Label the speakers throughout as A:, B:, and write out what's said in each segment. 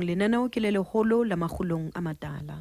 A: Lenaneo ke le legolo la magulong a matala.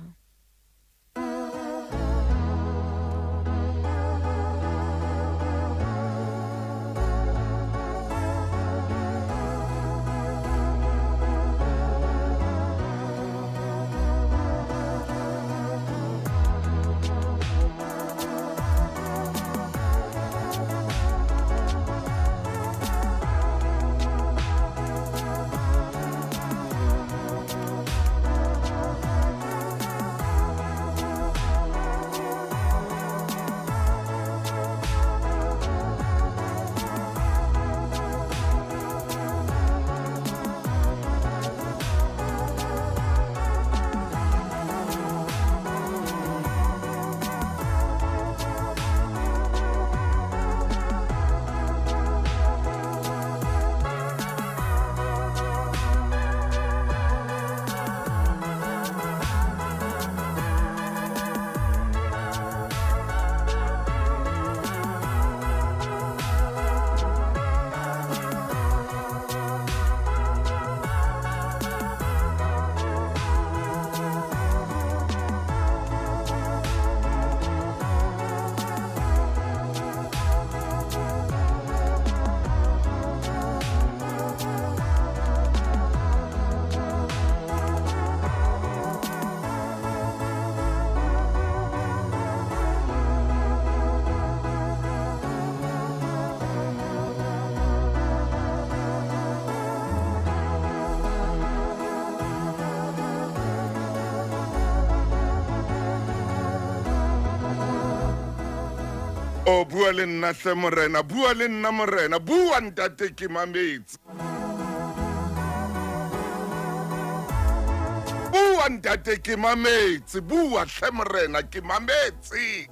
B: O bua le nna hle morena, bua le nna morena, bua ntate ke mametse. Bua ntate ke mametse, bua hle morena ke mametse.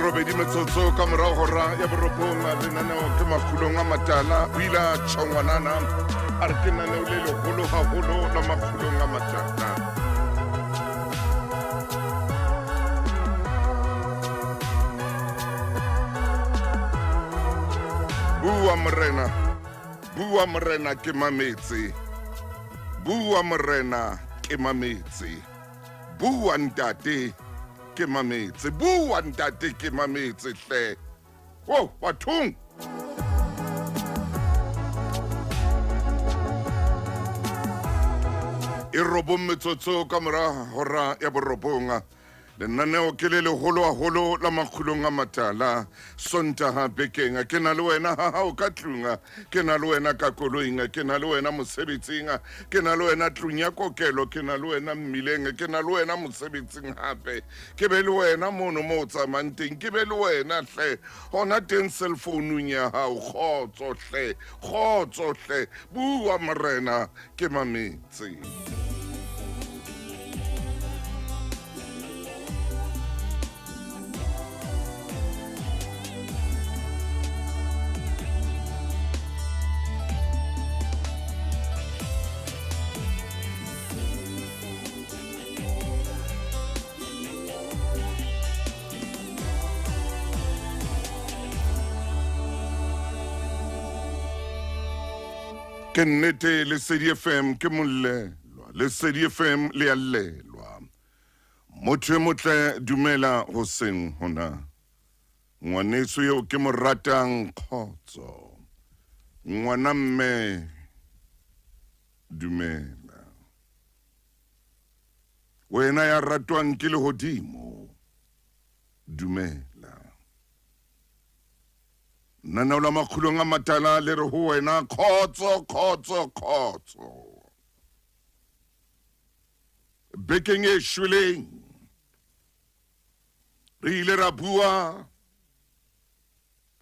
B: Robedi metsotso ka morao hora ya boropong lenaneo ke magulong a matala o ile a tshongwanana a re ke naneo le legolo haholo la magulong a matala. Bua morena ke mametse, bua morena ke mametse, bua ntate ke mametse, bua ntate ke mametse hle. Oh, bathong. E robong metsotso ka mora hora ya borobonga. Lenaneo ke le legolo haholo la magulong a matala. Sontaha bekeng ke na le wena ha o ka tlunga, ke na le wena ka koloing, ke na le wena mosebetsing, ke na le wena tlung ya kokelo, ke na le wena mmileng, ke na le wena mosebetsing hape, ke be le wena mono mo tsamayang teng, ke be le wena hle hona teng cellphone-ung ya hao. Kgotso hle, bua morena ke mametse. Ke nnete Lesedi FM ke mollelwa, Lesedi FM le a llelwa. Motho e motle dumela hoseng hona. Ngwaneso eo ke mo ratang Kgotso. Ngwana mme dumela. Wena ya ratwang ke lehodimo dumela. Nanao la magulong a matala le re ho wena Kgotso. Bekeng e shweleng re ile ra bua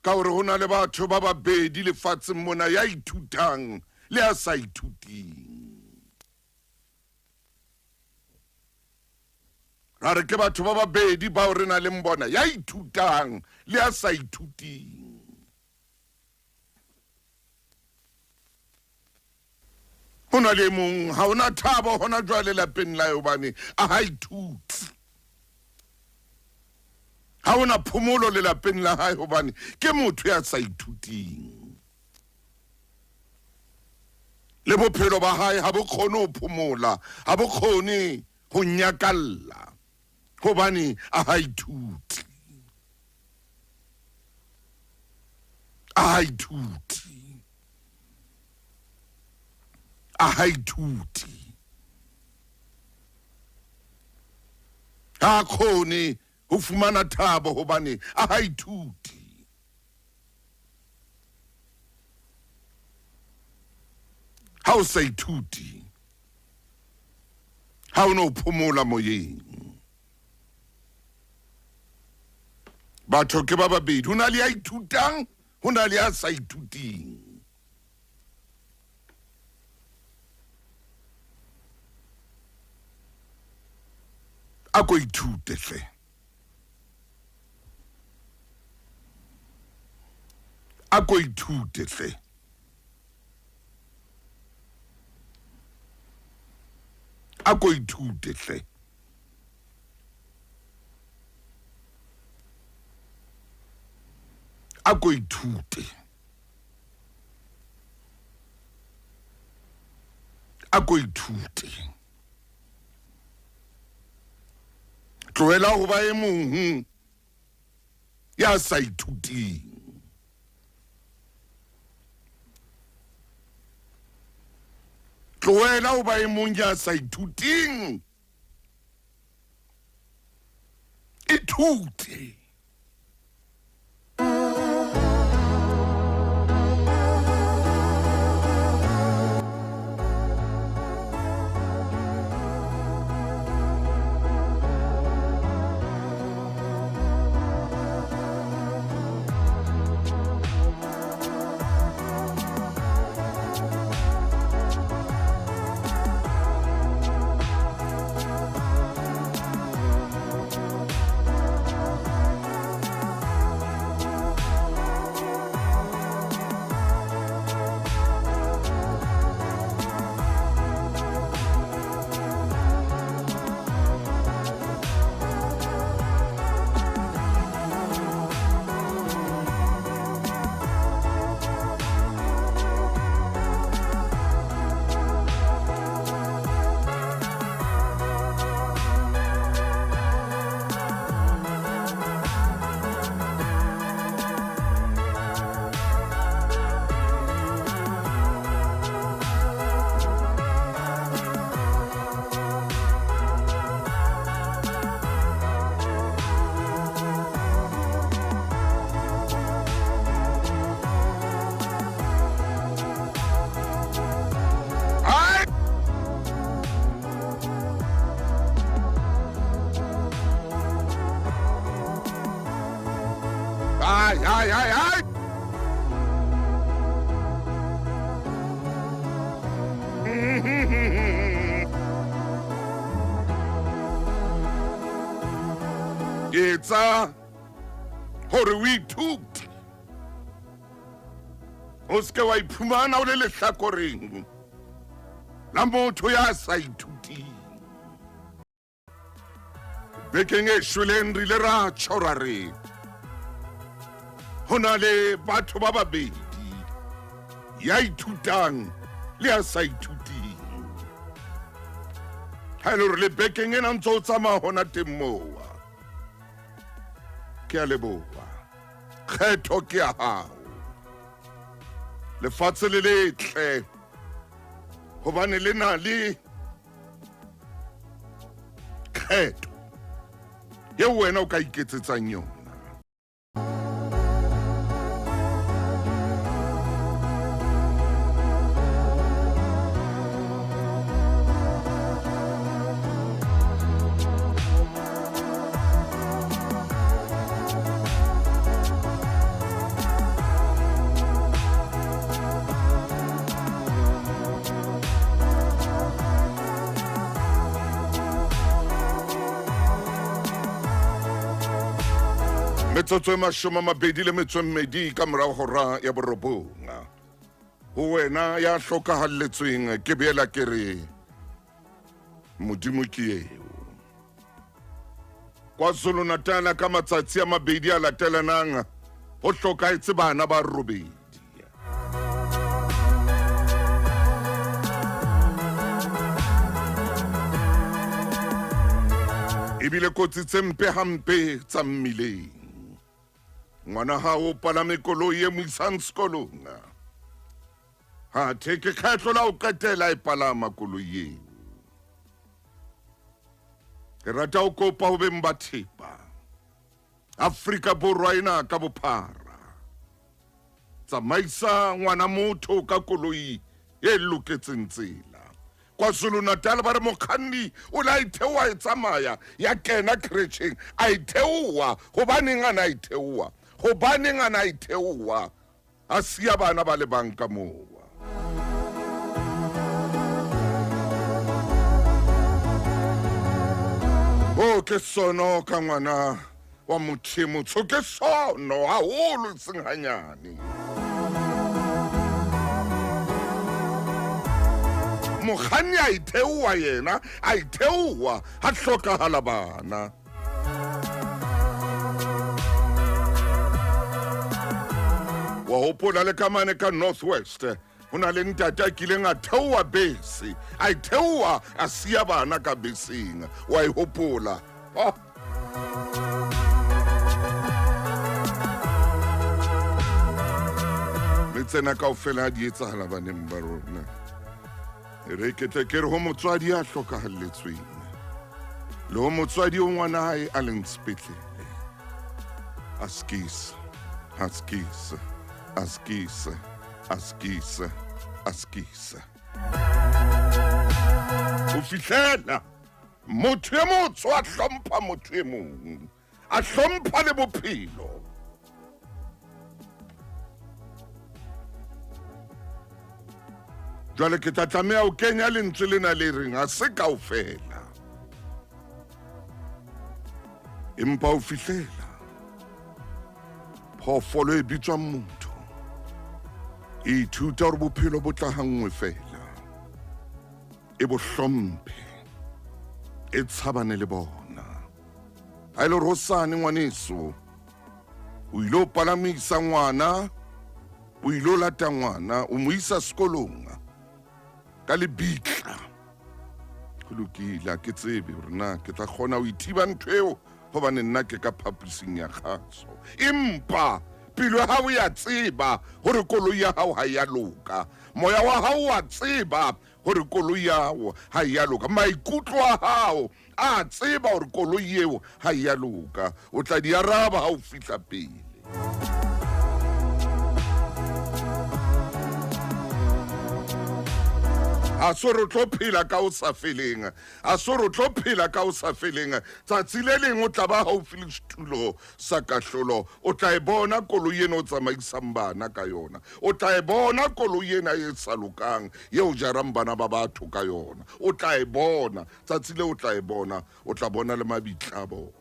B: ka hore ho na le batho ba babedi lefatsheng mona, ya ithutang le a sa ithuting. Ra re ke batho ba babedi ba re na le mbona, ya ithutang le a sa ithuting. Ho na le mong ha ona thabo hona jwale lapeng la hobane a ha ithutse. Ha ona phomolo le lapeng la hae hobane ke motho ya sa ithuting. Le bophelo ba hae ha bo kgone ho phomola, ha bo kgone ho nyakalla hobane a ha ithuti. A ha ithuti. A ha ithuti. Ha kgone ho fumana thabo hobane a ha ithuti. Ha o sa ithuti, ha o no phomola moyeng. Batho ke ba babedi, ho na le a ithutang, ho na le a sa ithuting. A ko ithute hle. A ko ithute hle. A ko ithute hle. A ko ithute. A ko ithute. Tlohela ho ba e mong ya sa ithuting. Tlohela ho ba e mong ya sa ithuting. Ithute. Ai. Etsa hore o ithute. O ska wa iphumana o le lehlakoreng la motho ya sa ithuting. Bekeng e shweleng re ile ra tjhora re ho na le batho ba babedi ya ithutang le ya sa ithuting. Ha ele hore le bekeng ena ntse o tsamaya hona teng moa. Ke a leboha. Kgetho ke ya hao. Lefatshe le letle hobane le na le kgetho eo wena o ka iketsetsang yona. Metsotso e 22 ka morao hora ya borobonga. ho wena ya hlokahalletsweng ke beela ke re modimo ke eo. KwaZulu-Natal ka matsatsi a mabedi a latelanang ho hlokahetse bana ba robedi. Ebile kotsi tse mpe hampe tsa mmileng. Ngwana hao palame koloi e mo isang sekolong. Ha theke kgetlo la o qetela e palama koloi eo. Ke rata o kopa ho beng ba thepa. Afrika Borwa ena ka bophara. Tsamaisa ngwana motho ka koloi e loketseng tsela. KwaZulu-Natal ba re mokganni o la itheoa e tsamaya ya kena kretcheng a itheoa hobaneng ana itheoa hobaneng ana itheoa a siya bana ba le banka mowa. O ke sono ka ngwana wa mothimo tso ke sono haholo seng hanyane. Mokganni a itheoa yena a itheoa ha hlokahala bana. Wa hopola le kamane ka North West ho na le ntate a kileng a theoa bese a itheoa a siya bana ka beseng wa e hopola. Le tsena kaofela di etsahala baneng ba rona. Re kete ke re ho motswadi a hlokahalletsweng le ho motswadi o ngwana hae a leng sepetlele. Askisa o fihlela motho e motsho a hlompha motho e mong a hlompha le bophelo. Jwale ke tla tlameha ho kenya lentswe lena le reng ha se kaofela empa o fihlela phoofolo e bitswang motho e ithuta hore bophelo bo tla hangwe fela e bo hlomphe e tshabane le bona. Ha ele hore hosane ngwaneso o ilo palamisa ngwana o ilo lata ngwana o mo isa sekolong ka lebitla go lokile ke tsebe hore na ke tla kgona ho ithiba ntho eo hobane nna ke ka phaposing ya kgatso empa pelo ya hao ya tseba hore koloi ya hao ha ya loka moya wa hao wa tseba hore koloi ya hao ha ya loka maikutlo a hao a tseba hore koloi eo ha ya loka o tla di araba ha o fihla pele. A so re tlo phela ka o sa feleng a so re tlo phela ka o sa feleng tsatsi le leng o tla ba haufi le setulo sa kahlolo o tla e bona koloi ena o tsamaisang bana ka yona o tla e bona koloi ena e sa lokang yeo jarang bana ba batho ka yona o tla e bona tsatsi le o tla e bona o tla bona le mabitla a bona.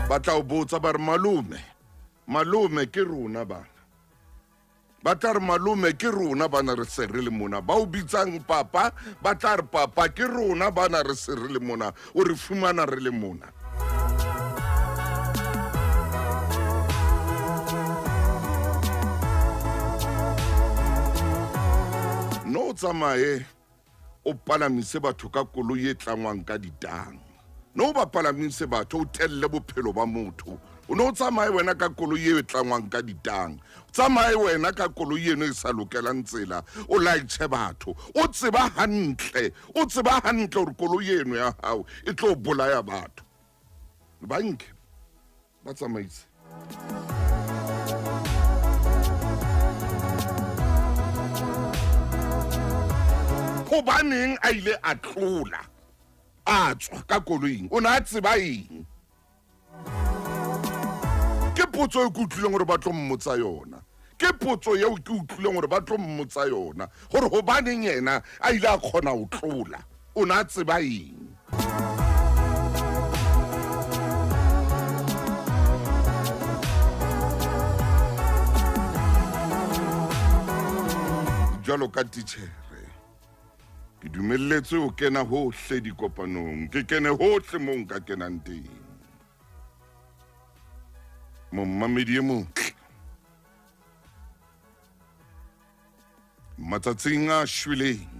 B: Ba tla o botsa ba re malume ke rona bana ba tla re malume ke rona bana re se re le mona ba o bitsang papa ba tla re papa ke rona bana re se re le mona o re fumana re le mona. No tsamaye o palamise batho ka koloi e tlangwang ka ditang no ba palamise batho o telle bophelo ba motho o no tsamaye wena ka koloi e tlangwang ka ditang tsamaye wena ka koloi eno e sa lokelang tsela o laitse batho o tseba hantle hore koloi eno ya hao e tlo bolaya batho ba nke ba tsamaise. Hobaneng a ile a tlola a tswa ka koloing o na tseba eng ke potso e ke utlwileng gore ba tlo mmotsa yona ke potso eo ke utlwileng gore ba tlo mmotsa yona gore hobaneng yena a ile a kgona ho tlola o na tseba eng jwalo ka titjhere ke dumelletswe ho kena hohle dikopanong ke kene hohle moo nka kenang teng mommamedi e motle matsatsing a shweleng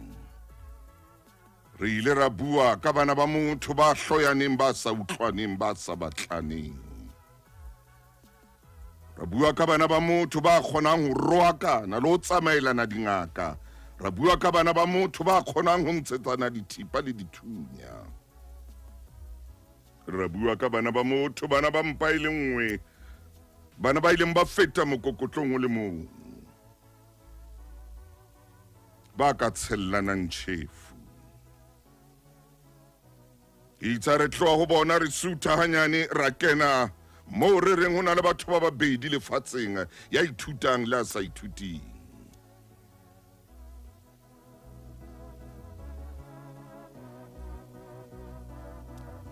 B: re ile ra bua ka bana ba motho ba hloyaneng ba sa utlwaneng ba sa batlaneng ra bua ka bana ba motho ba kgonang ho roakana le ho tsamaelana dingaka ra bua ka bana ba motho ba kgonang ho ntshetsana dithipa le dithunya ra bua ka bana ba motho bana ba mpa e le nngwe bana ba ileng ba feta mokokotlong o le mong ba ka tshellanang tjhefu itsa re tloha ho bona re sutha hanyane ra kena moo re reng ho na le batho ba babedi lefatsheng ya ithutang le a sa ithuting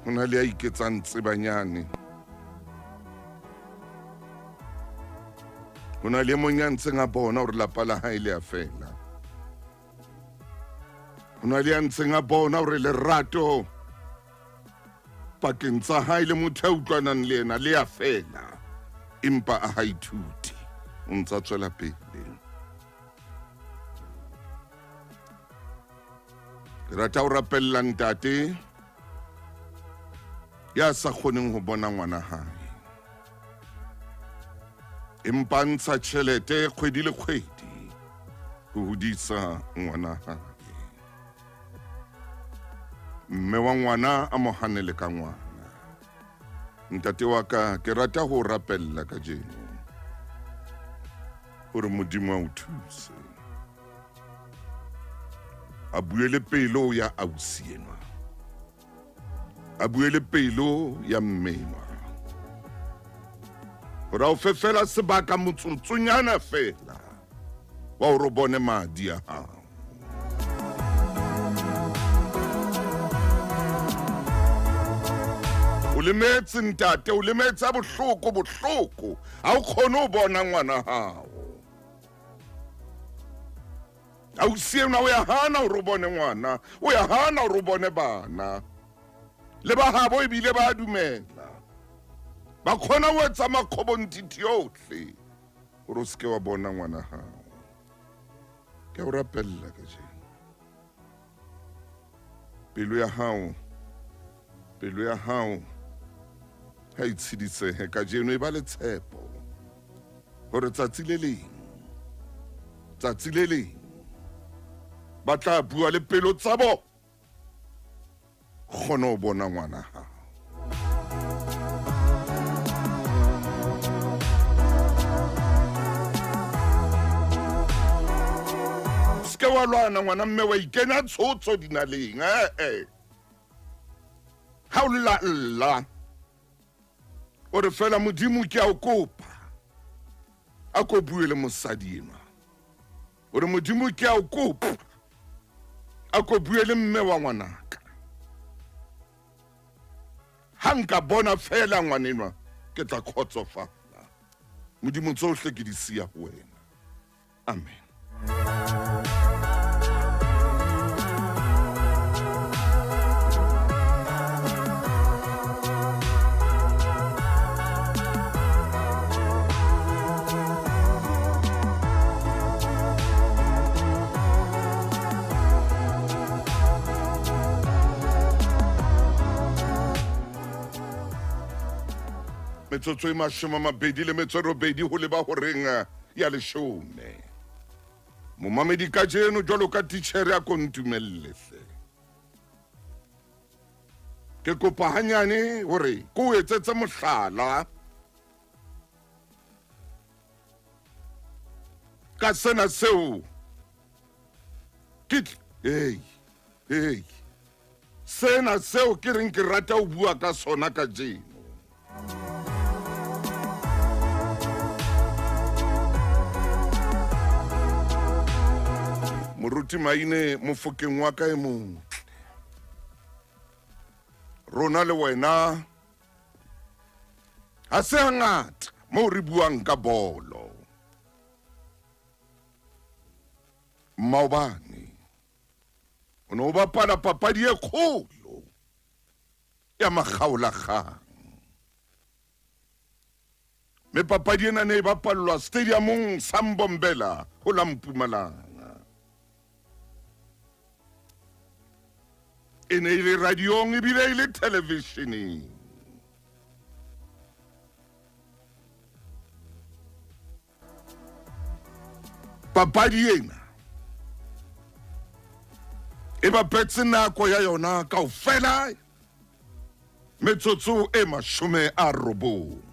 B: ho na le a iketsang tsebanyane ho na le mong ya ntseng a bona hore lapa la hae le a fela ho na le ya ntseng a bona hore lerato pakeng tsa hae le motho a utlwanang le yena le a fela empa a ha ithuti o ntsa tswela pele ke rata ho rapella ntate ya sa kgoneng ho bona ngwana hae empa ntsha tjhelete kgwedi le kgwedi ho hodisa ngwana hae mme wa ngwana a mo hanele ka ngwana ntate wa ka ke rata ho rapella ka jeno hore modimo a o thuse a buele pelo ya ausi enwa a buele pelo ya mmenwa hore o fefela sebaka motsotsonyana fela wa o bone madi a hao o lemetse ntate o lemetse a bohloko ha o kgone ho bona ngwana hao ausi enwa o ya hana hore o bone ngwana o ya hana hore o bone bana le ba habo ebile ba dumela ba khona ho etsa makgobontiti yohle hore o seke wa bona ngwana hao ke o rapella ka jeno pelo ya hao ha itshiditsehe ka jeno e ba le tshepo hore tsatsi le leng ba tla bua le pelo tsa bo kgona ho bona ngwana hao seke wa lwana ngwana mme wa ikenya tshotso dinaleng ha o lla o re fela modimo ke a o kopa a ko bue le mosadi enwa o re modimo ke a o kopa a ko bue le mme wa ngwanaka ha nka bona fela ngwanenwa ke tla kgotsofala modimo tsohle ke di siya ho wena amen metsotso e 28 ho leba ho reng ya 10 momamedi ka jeno jwalo ka titjhere a kontumelle ke kopa hanyane hore ko etsetse mohlala ka sena seo sena seo ke reng ke rata ho bua ka sona ka jeno moruti maine mofokeng wa ka e motle rona le wena ha se hangata moo re buang ka bolo maobane o ne o bapala papadi e kgolo ya makgaolakgang me papadi ena ne e bapallwa stadiumong sa Mbombela ho la Mpumalanga e ne e le radiong ebile e le televisioneng papadi ena e bapetse nako ya yona kaofela metsotso e 90.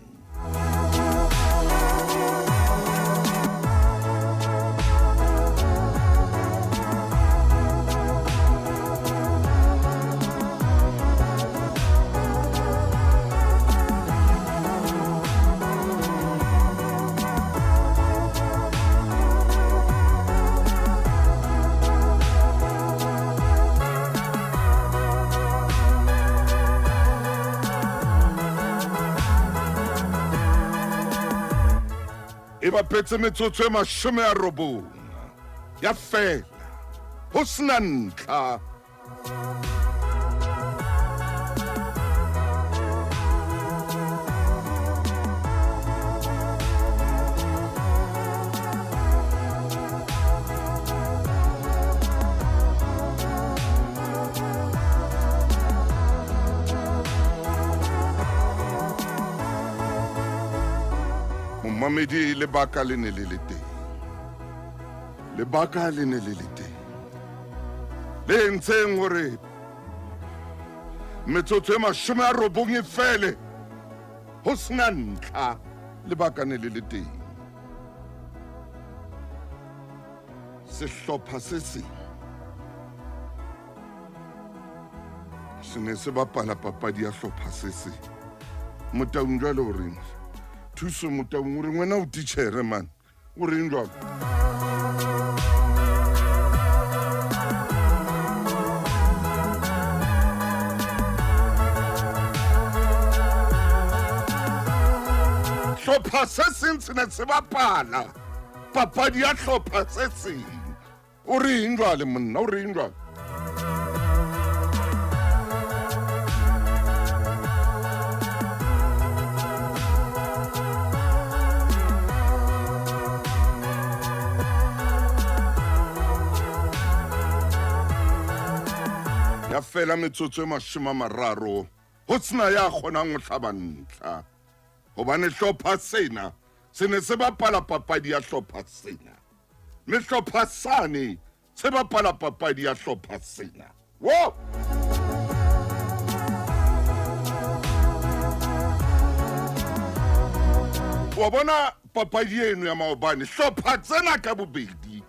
B: E bapetse metsotso e 90 ya fela ho sena ntlha Mamedi lebaka le ne le le teng lebaka le ne le le teng le ntseng hore metsotso e 90 e fele ho sena ntlha lebaka ne le le teng sehlopha se seng se ne se bapala papadi ya hlopha se seng Motaung jwale o reng thuso Motaung o re ngwana o teachere man o reng jwalo hlopha se seng se ne se bapala papadi ya hlopha se seng o reng jwale monna o reng jwale ya fela metsotso e 30 ho tsena ya kgonang ho hlaba ntlha hobane hlopha sena se ne se bapala papadi ya hlopha sena le hlopha sane se bapala papadi ya hlopha sena wo wa bona papadi eno ya maobane hlopha tsena ka bobedi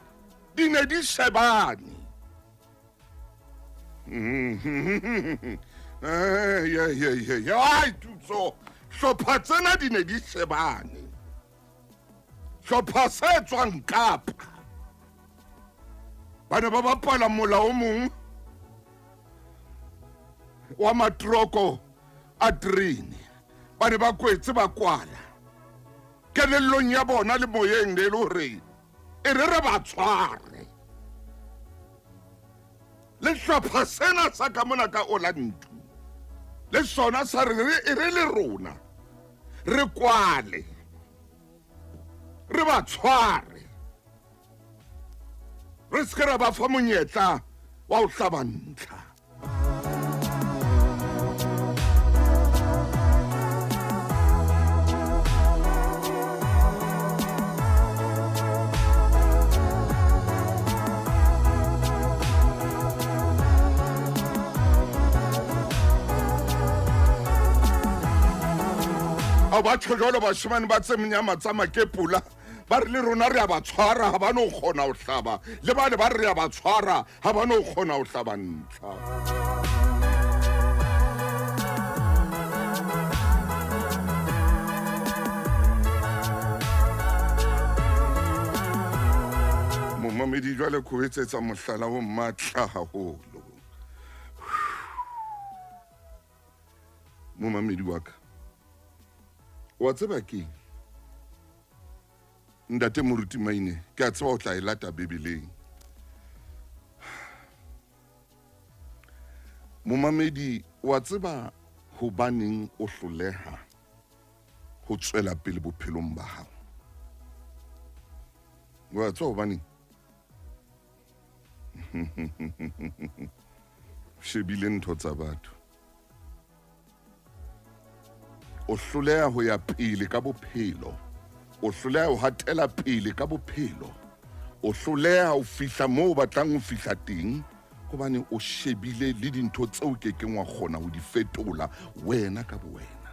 B: di ne di shebane ai tutso hlopha tsena di ne di shebane hlopha se tswang Kapa ba ne ba bapala mola o mong wa matroko a Trine ba ne ba kwetse ba kwala kelellong ya bona le moyeng le hore e re ba tshware le hlopha sena sa ka mona ka Orlando le sona sa re le rona re kwale re ba tshware re se ra ba fa monyetla wa ho hlaba ntlha ba tshojolo ba shimane ba tsemnyama tsa makepula ba re le rona re a ba tshwara ha ba no kgona ho hlaba le ba re a ba tshwara ha ba no kgona ho hlaba ntlha momamedi jwale ko etsetsa mohlala o matla haholo momamedi wa ka wa tseba ke Ntate Moruti Maine ke a tseba o tla e lata Bebeleng Momamedi wa tseba hobaneng o hloleha ho tswela pele bophelong ba hao? Wa tswa hobaneng? Shebile ntho tsa batho. O hloleha ho ya pele ka bophelo. O hloleha ho hatela pele ka bophelo. O hloleha ho fihla moo o batlang ho fihla teng hobane o shebile le dintho tseo ke keng wa kgona ho di fetola wena ka bowena.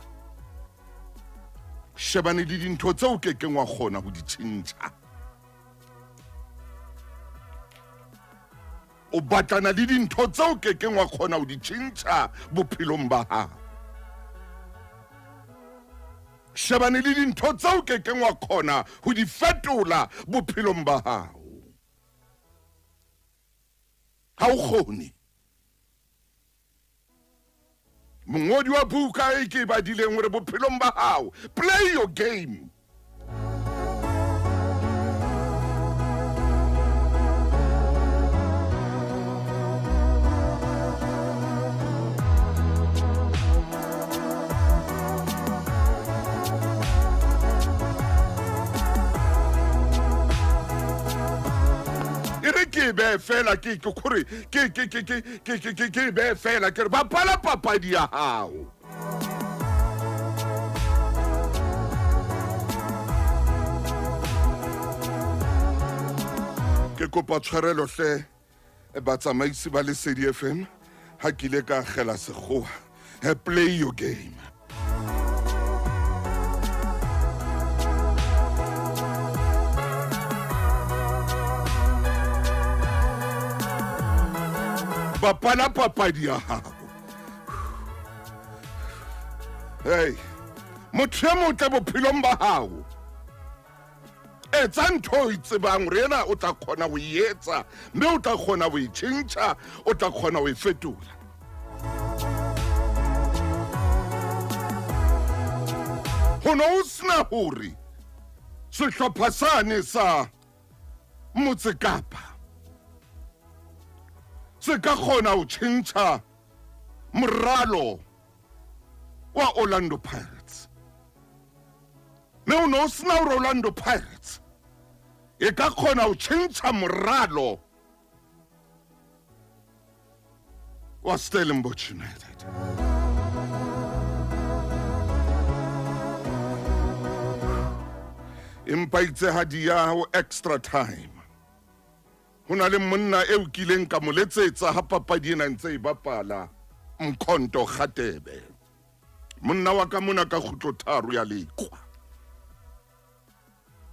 B: Shebane le dintho tseo ke keng wa kgona ho di tjhentjha. O batlana le dintho tseo ke keng wa kgona ho di tjhentjha bophelong ba hao. Shebane le dintho tseo ke keng wa kgona ho di fetola bophelong ba hao. Ha o kgone. Mongodi wa buka e ke badileng hore bophelong ba hao, play your game. Ke be fela ke kore ke be fela ke bapala papadi ya hao. Ke kopa tshwarelo hle ba tsamaisi ba Lesedi FM ha kile ka khela sekgowa. Play your game. Bapala papadi ya hao. Hey, motho mo tle bophelong ba hao. Etsa ntho o itsebang hore yena o tla kgona ho etsa, mme o tla kgona ho tjhentjha, o tla kgona ho fetola. Hono o sna hore sehlopha sane sa Motse Kapa se ka kgona ho tjhentjha moralo wa Orlando Pirates. No sna hore Orlando Pirates e ka kgona ho tjhentjha moralo wa Stellenbosch United. Empa itse hadia ho extra time. Hona le monna e o kileng ka mo letsetsa ha papadi ena ntse e bapala, Mkhonto Kgatebe. Monna wa ka mona ka khutlo tharo ya lekwa.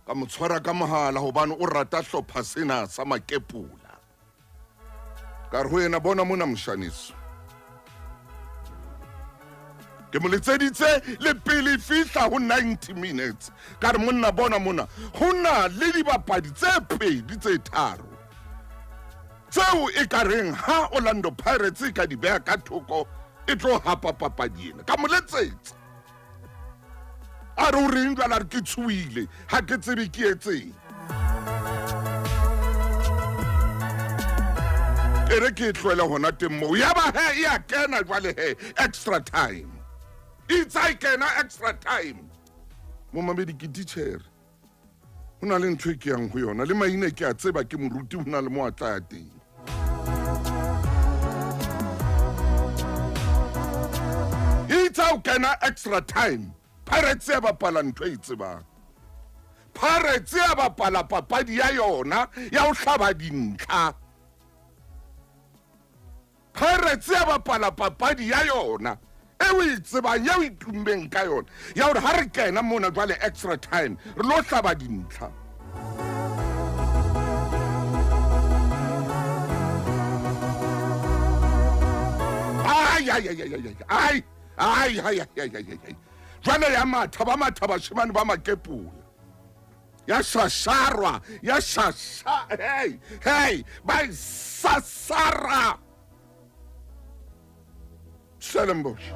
B: Ka mo tshwara ka mohala hobane o rata hlopha sena sa Makepula. Ka re ho yena bona mona mshaniso. Ke mo letseditse le pele fihla ho 90 minutes. Ka re monna bona mona hona le dibapadi tse pedi tse tharo. Tseo e ka reng ha Orlando Pirates ka di beha ka thoko e tlo hapa papadi ena. Ka mo letsetsa. A re o reng jwale re ke tshuile ha ke tsebe ke etseng. Ere ke tlwele hona teng mo ya ba he ya kena jwale he extra time. It's I kena extra time. Momamedi ke teacher. Hona le ntho e ke yang ho yona le maina ke a tseba ke moruti hona le mo a tla teng. It's how kena extra time. Pirates ya bapala ntho e tsebang. Pirates ya bapala papadi ya yona ya ho hlaba dintlha. Pirates ya bapala papadi ya yona e o itsebang ya o itumbeng ka yona ya hore ha re kena mona jwale extra time re lo hlaba dintlha. Ai. Jwale ya matha ba shimane ba Makepula. Ya shasharwa, ya shasha, hey, ba sasara. Stellenbosch.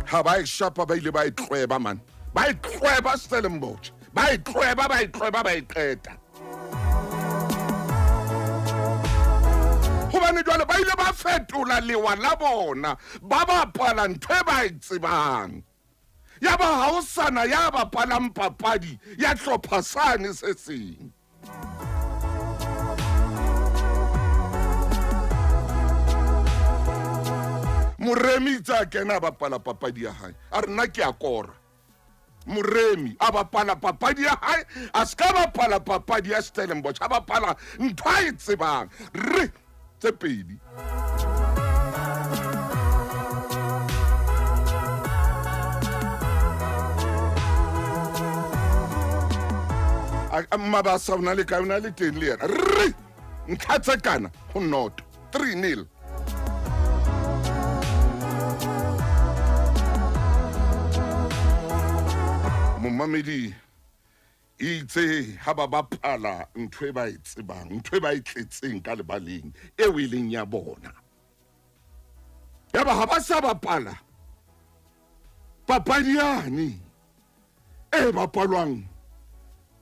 B: Ha ba e shapa ba ile ba e tlweba man. Ba e tlweba Stellenbosch. ba iqeta hobane jwale ba ile ba fetola lewa la bona ba bapala ntho e ba e tsebang ya ba ha o sana ya bapalang papadi ya hlopha sane se seng moremi tsa kena bapala papadi ya hae a rena ke a kora moremi a bapala papadi ya hae a ska bapala papadi ya Stellenbosch a bapala ntho a e tsebang re tse pedi mabasa o na le kae o na le teng le yena re ntlha tse kana go noto 3-0 momamedi itse ha ba bapala ntho e ba e tsebang ntho e ba e tletseng ka lebaleng e wileng ya bona ya ba ha ba sa bapala papadi yane e bapalwang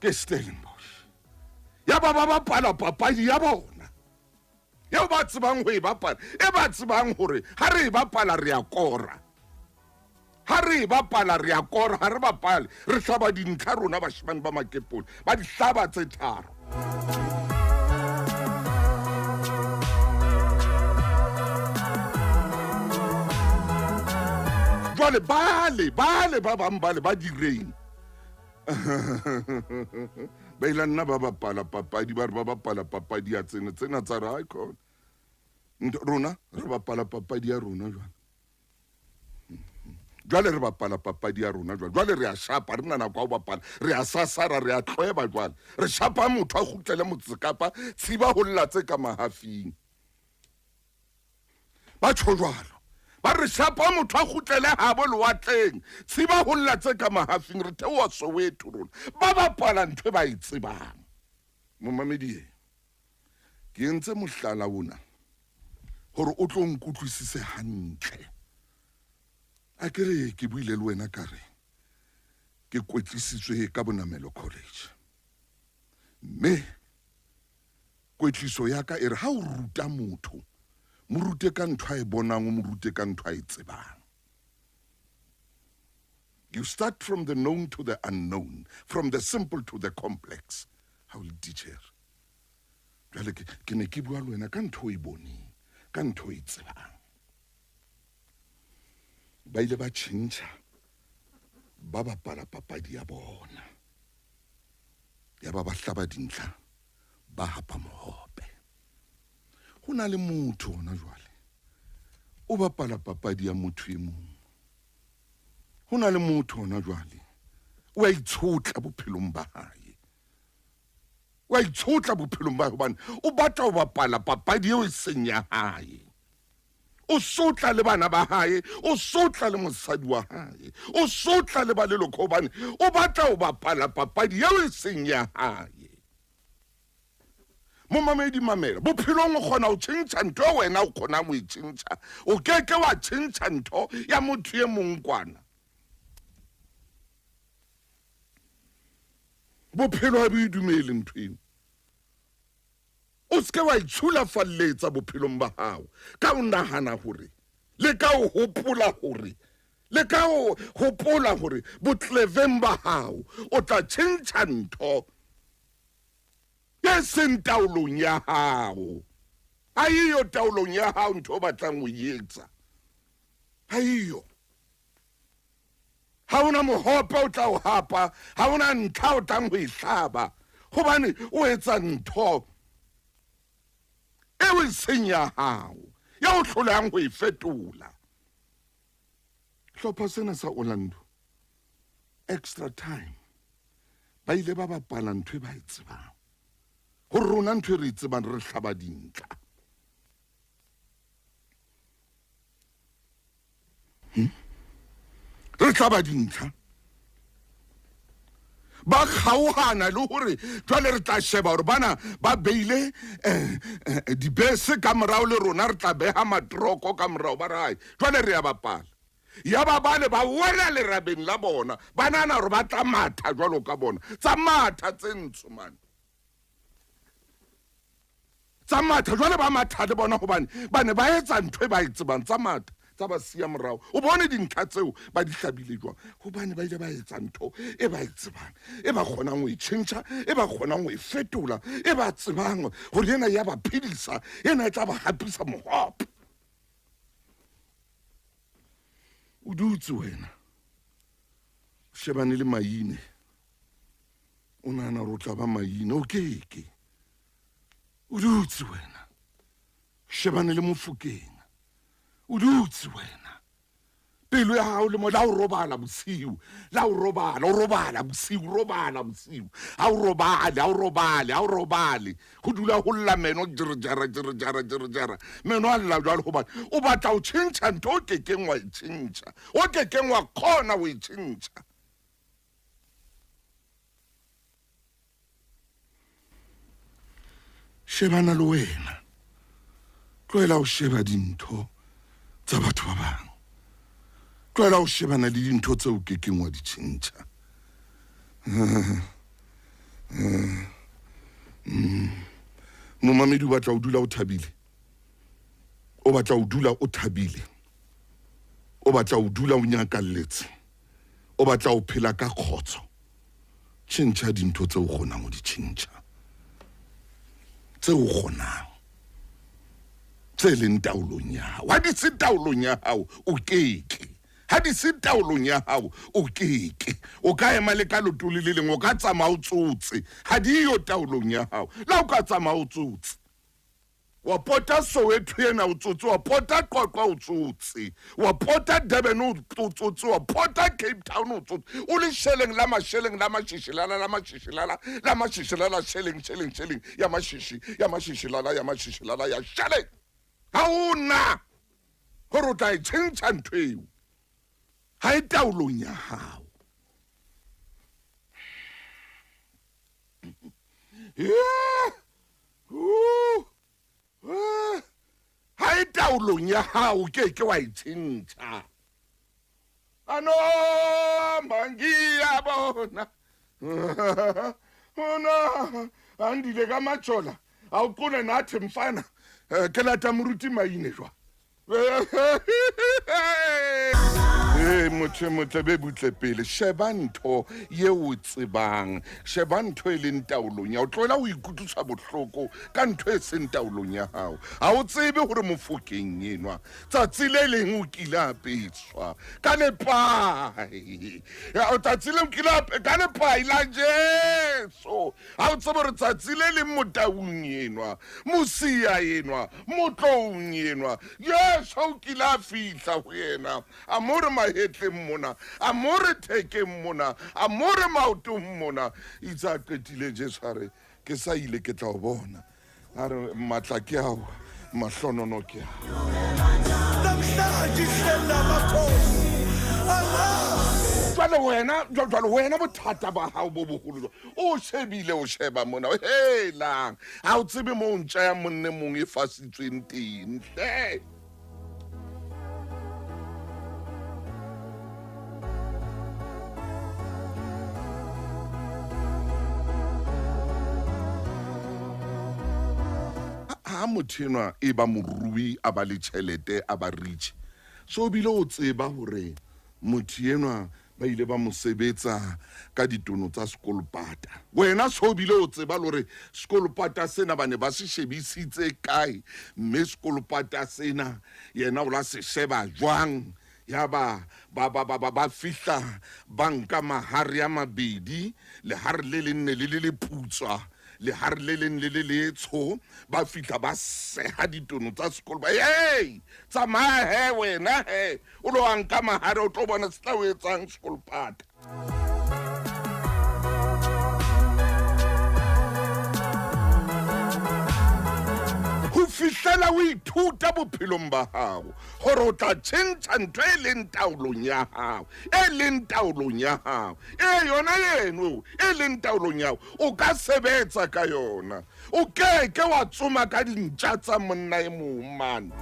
B: ke Stellenbosch ya ba bapala papadi ya bona ya ba tsebang ho e bapala e ba tsebang hore ha re e bapala re a kora ha re bapala re a kora ha re bapale re hlaba dintlha rona bashemane ba Makepole ba di hlaba tse tharo jwale bale ba bang bale ba direng ba ila nna ba bapala papadi ba re ba bapala papadi ya tsena tsa re icon rona re bapala papadi ya rona jwale re bapala papadi ya rona jwale re a shapa re nana kwa bapala re a sasara re a tlweba jwale re shapa motho a khutlele motsekapa tsiba ho llatse ka mahafing ba tsho jwalo ba re shapa motho a khutlele ha bo lewatleng tsiba ho llatse ka mahafing re thewa Soweto rona ba bapala ntwe ba itsebang momamedi ke entse mohlala ona hore o tlo nkutlwisise hantle a kere ke buile le wena ka re ke kwetlisitswe ka Bonamelo College mme kwetliso ya ka e re ha o ruta motho mo rute ka ntho e bonang mo rute ka ntho e tsebang you start from the known to the unknown from the simple to the complex how will teacher jale ke ne ke bua le wena ka ntho e boneng ka ntho e tsebang ba ile ba tšhintšha ba bapala papadi ya bona ya ba hlaba dintlha ba hapa mohope go na le motho ona jwale o bapala papadi ya motho e mong go na le motho ona jwale o a itshotla bophelong ba hae o a itshotla bophelong ba hobane o batla ho bapala papadi eo e seng ya hae o sotla le bana ba hae o sotla le mosadi wa hae o sotla le ba leloko hobane o batla ho bapala papadi eo e seng ya hae momamedi mamela bophelong o kgona ho tšhentšha ntho wena o kgona mo e tšhentšha o keke wa tšhentšha ntho ya motho e mong kwana bophelo ha bo idumele ntho eno o ske wa itshula falletsa bophelong ba hao ka o nahana hore le ka o hopola hore botleveng ba hao o tla tšhentšha ntho ya seng taolong ya hao ha iyo taolong ya hao ntho o batlang ho etsa ha iyo ha ona mohope o tla o hapa ha ona ntha o tlang ho ihlaba hobane o etsa ntho e o seng ya hao ya o hlolang ho e fetola hlopha sena sa Orlando extra time ba ile ba bapala ntho e ba e tsebang ho rona ntho e re tsebang re hlaba dintla re hlaba dintla ba kgaogana le hore jwale re tla sheba hore bana ba beile dibese ka morao le rona re tla beha matroko ka morao ba re hai jwale re ya bapala ya ba bale ba wela lerabeng la bona ba nana gore ba tla matha jwalo ka bona tsa matha tse ntsho mane tsa matha jwale ba matha le bona gobane ba ne ba etsa ntho e ba e tsebang tsa matha tsa ba sia morago o bone dintlha tseo ba di hlabile jwang gobane ba ile ba etsa ntho e ba e tsebang e ba kgonang go e tšhentšha e ba kgonang go e fetola e ba tsebang gore ena ya ba phedisa ena e tla ba hapisa mogopo o dutse wena o shebane le maine o nana gore o tla ba maine o keke o dutse wena shebane le Mofokeng o dutse wena pelo ya hao le mo la o robala bosiu la o robala bosiu ha o robale go dula go lla meno jara meno a lla jwalo go ba o batla o tšhentšha ntho o kekeng wa e tšhentšha o kekeng wa kgona o e tšhentšha shebana le wena tloela o sheba dintho tsa batho ba bang tloela o shebana le dintho tseo kekeng wa di tšhentšha momamedi o batla o dula o thabile o batla o dula o thabile o batla o dula o nyakalletse o batla o phela ka kgotso tšhentšha dintho tseo o kgonang o di tšhentšha tseo o kgonang tse leng taolong ya hao ha di se taolong ya hao o keke ha di se taolong ya hao o keke o ka ema le ka lotole le leng o ka tsamaya o tsotse ha di yo taolong ya hao la o ka tsamaya o tsotse wa pota Soweto ena o tsotse wa pota Qwaqwa o tsotse wa pota Durban o tsotse wa pota Cape Town o tsotse o le sheleng la mashishilala sheleng ya mashishilala ya sheleng ha una gore o tla e tšhentšha ntho eo ha e taolong ya hao ha e taolong ya hao ke wa e tšhentšha ano mangia bona ona andile ka matšola a o kone nathe mfana ke lata moruti maine jwa motho be butle pele sheba ntho yeo tsebang sheba ntho e leng taolong ya o tloela o ikutlwisa bohloko ka ntho e seng taolong ya hao ha o tsebe gore Mofokeng enwa tsatsi le leng o kile apetswa ka lepai tsatsi le o kile ka lepai la Jesu ha o tsebe gore tsatsi le leng motaung enwa mosia enwa motlong enwa Yesu o kile a fihla go yena amore mahetleng mona amore thekeng mona amore maotong mona itse a qetile Jesu a re ke sa ile ke tla o bona a re matla ke ao mahlonono ke ao jwale wena bothata ba hao bo bogolo o shebile o sheba mona helang ha o tsebe mo o ntša ya monne mong e fasitsweng teng hle ha motho enwa e ba morui a ba le tšhelete a ba rich so bile o tseba gore motho enwa ba ile ba mo sebetsa ka ditono tsa sekolopata wena so bile o tseba gore sekolopata sena ba ne ba se shebisitse kae mme sekolopata sena yena o la se sheba jwang ya ba fihla banka mahari a mabedi le hari le lenne le putswa le hari le leng le letsho ba fihla ba seha ditono tsa sekolo ba hey tsamaya he wena he o lo anka mahari o tlo bona se tla o etsang sekolopata ho fihlela o ithuta bophelong ba hao gore o tla tšhentšha ntho e leng taolong ya hao e yona eno e leng taolong ya hao o ka sebetsa ka yona o keke wa tsoma ka dintša tsa monna e mong mane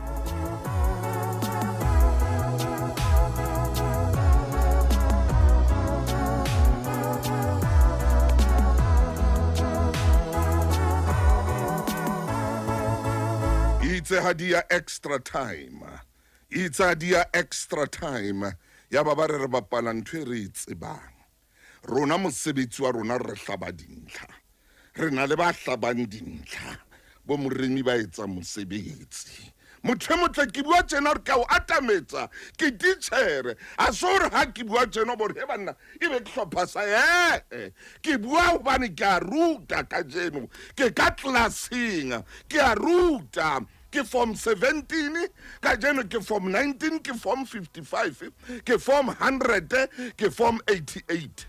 B: itse ha dia extra time itse ha dia extra time ya ba re bapala ntwe re tsebang rona mosebetsi wa rona re hlaba dintlha re na le ba hlabang dintlha bo moremi ba etsa mosebetsi motho ke bua tsena re ka o atametsa ke teacher a so re ha ke bua tsena bo re bana e be hlopha sa ke bua hobane ke a ruta ka jeno ke ka classing ke a ruta ke form 17 ka jeno ke form 19 ke form 55 ke form 100 ke form 88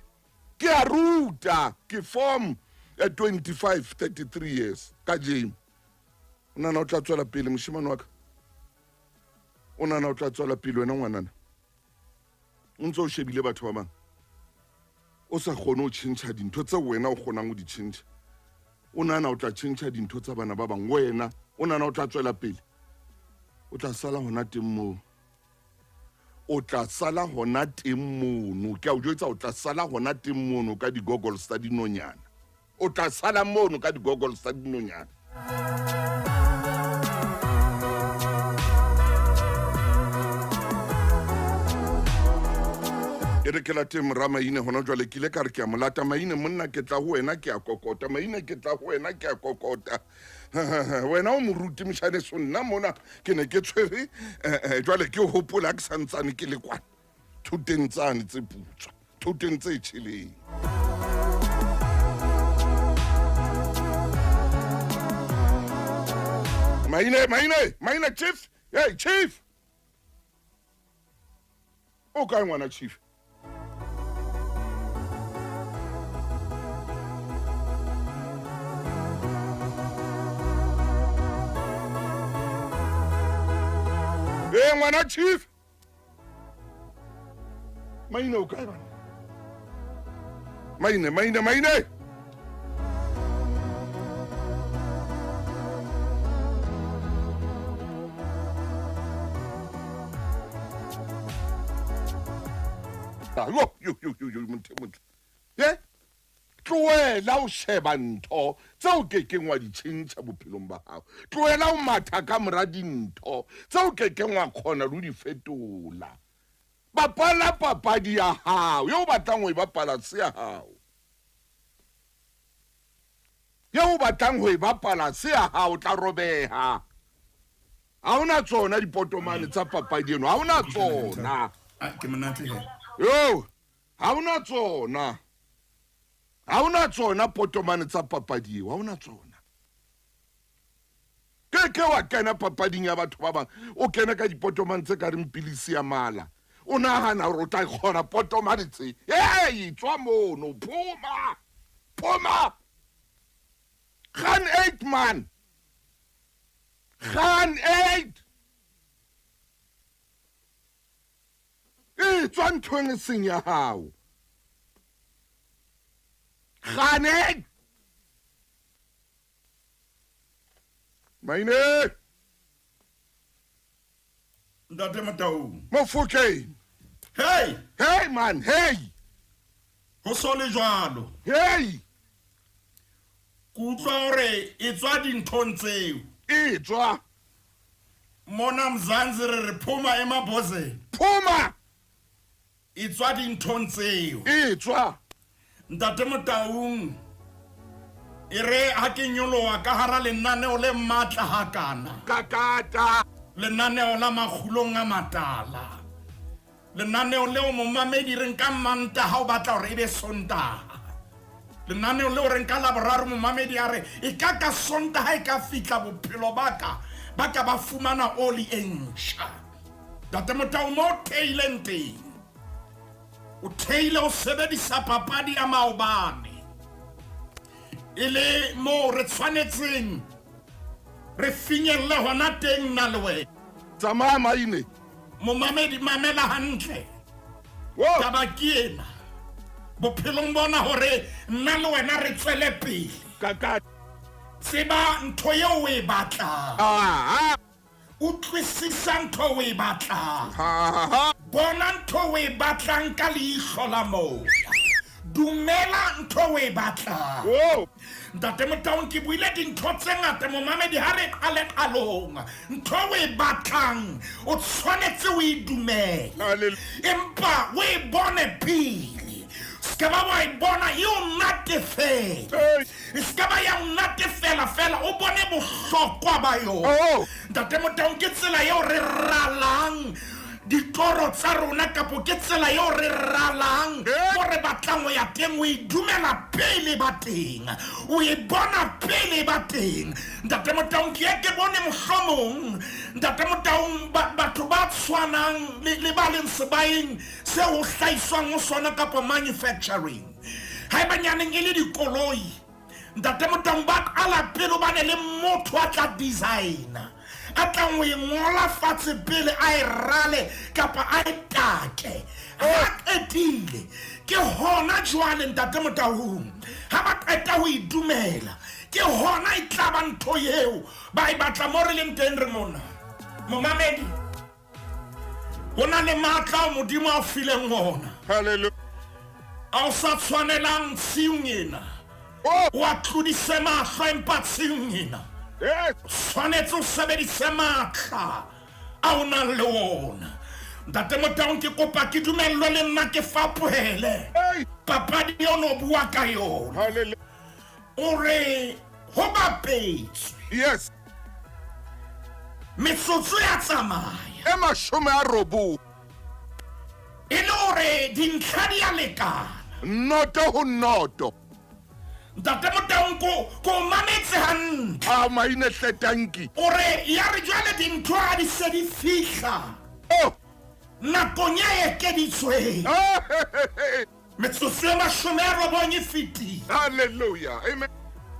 B: ke a ruta ke form 25 33 years ka jeno una na o tla tswela pele moshimane wa ka una na o tla tswela pele wena ngwanana o ntse o shebile batho ba mang o sa kgone o tšhentšha dintho tse wena o kgonang go di tšhentšha o nana o tla tšhentšha dintho tsa bana ba bang wena o nana o tla tswela pele o tla sala hona teng moo o tla sala hona teng mono ke a o jwetsa o tla sala hona teng mono ka di-goggles tsa dinonyana o tla sala mono ka di-goggles tsa dinonyana e re ke late mra Maine hona jwale ke ile ka re ke a molata Maine monna ke tla ho wena ke a kokota Maine ke tla ho wena ke a kokota wena o moruti mshane so nna mona ke ne ke tshwere jwale ke hopola ke santsane ke le kwana thuteng tsane tse putswa thuteng tse tshileng Maine chief hey chief o ka ngwana chief ngwana chief Maine o kae bana Maine yo motho tloela o sheba ntho tseo kekeng wa di tšhentšha bophelong ba gago tloela o matha ka mora dintho tseo kekeng wa kgona le o di fetola bapala papadi ya gago yo o batlang go e bapala se ya gago yo o batlang go e bapala se ya gago tla robega ga o na tsona dipotomane tsa papadi eno ga o na tsona yo ga o na tsona ha una tsona potomane tsa papadi eo ha una tsona ke wa kena papading ya batho ba bang o kena ka dipotomane tse ka reng pilisi ya mala o nagana gore o tla kgona potomane tse tswa mono phoma Gaan 8 man Gaan 8 tswa nthong e seng ya hao Gaan Maine
C: Ntate Mataung
B: Mofokeng hey man hey
C: ho so le jwalo
B: hey
C: kutlwa hore e tswa dinthong tseo
B: e tswa
C: mona Mzansi re phuma emabhozeni
B: phuma
C: e tswa dinthong tseo
B: e tswa
C: Ntate Mataung e re ha ke nyoloa ka hara lenaneo le matla hakana
B: kakata
C: lenaneo la makgulong a matala lenaneo leo momamedi re nka manta ha o batla hore ebe sontaha lenaneo leo re nka laboraro momamedi a re e ka sontaha e ka fitla bophelo baka ba fumana oli e ntjha Ntate Mataung mo theileng teng o theile o sebedisa papadi ya maobane ile mo re tshwanetseng re finyelle hona teng na lewe
B: tsamaya Maine
C: momamedi mamela hantle taba ke ena bophelong bona hore nna le wena re tswele pele
B: kakata
C: tseba ntho yeo o e batlang utlwisisa ntho o e batlang bona ntho o e batlang ka leihlo la moya dumela ntho o e batlang.
B: Oh,
C: Ntate Motaung ke buile dintho tse ngata momamedi ha re qale qalong. Ntho o e batlang o tshwanetse o e dumele.
B: hallelujah.
C: Empa o e bone pele. Ska ba wa e bona e o natefela.
B: Hey.
C: Ska ba ya o natefela fela o bone bohlokwa ba yona.
B: Oh,
C: Ntate Motaung ke tsela eo re ralang ditoro tsa rona kapo ke tsela eo re ralang mo re batlang o ya teng o e dumela pele ba teng o e bona pele ba teng. Ntate Motaung ke ke bone mohlomong Ntate Motaung batho ba tshwanang le ba leng sebaeng se ho hlaiswang ho sona kapo manufacturing ha ba nyaneng e le dikoloi. Ntate Motaung ba ala pele ba ne le motho a tla designer a tla o e ngola fatshe pele a e rale kapa a e take ha qetile ke hona jwale Ntate Motaung ha ba qeta ho e dumela ke hona e tla ba ntho eo ba e batla mo re leng teng re mona momamedi hona le matla o modimo a fileng ona
B: hallelujah.
C: a o sa tshwanelang tsiung ena
B: Oh,
C: wa tlodise mahlo empa tsiung ena
B: yes.
C: tshwanetse o sebedise matla a o nang le ona. Ntate Motaung ke kopa ke dumellwe le nna ke fapohele
B: Hey,
C: papadi ono bua ka yona
B: hallelujah.
C: o re ho bapetswe
B: Yes.
C: metsotso ya tsamaya
B: Emashome a robo.
C: e le hore dintlha di a lekana.
B: Noto ho noto.
C: Ntate Motaung ko mametse hantle
B: Ah, maine hletanki.
C: o re ya re jwale dintho ha di se di fihla
B: Oh.
C: nakong ya ekeditsweng
B: Ah, hey, hey, hey.
C: metsotso e mashome a robong e fetile.
B: Hallelujah. Amen.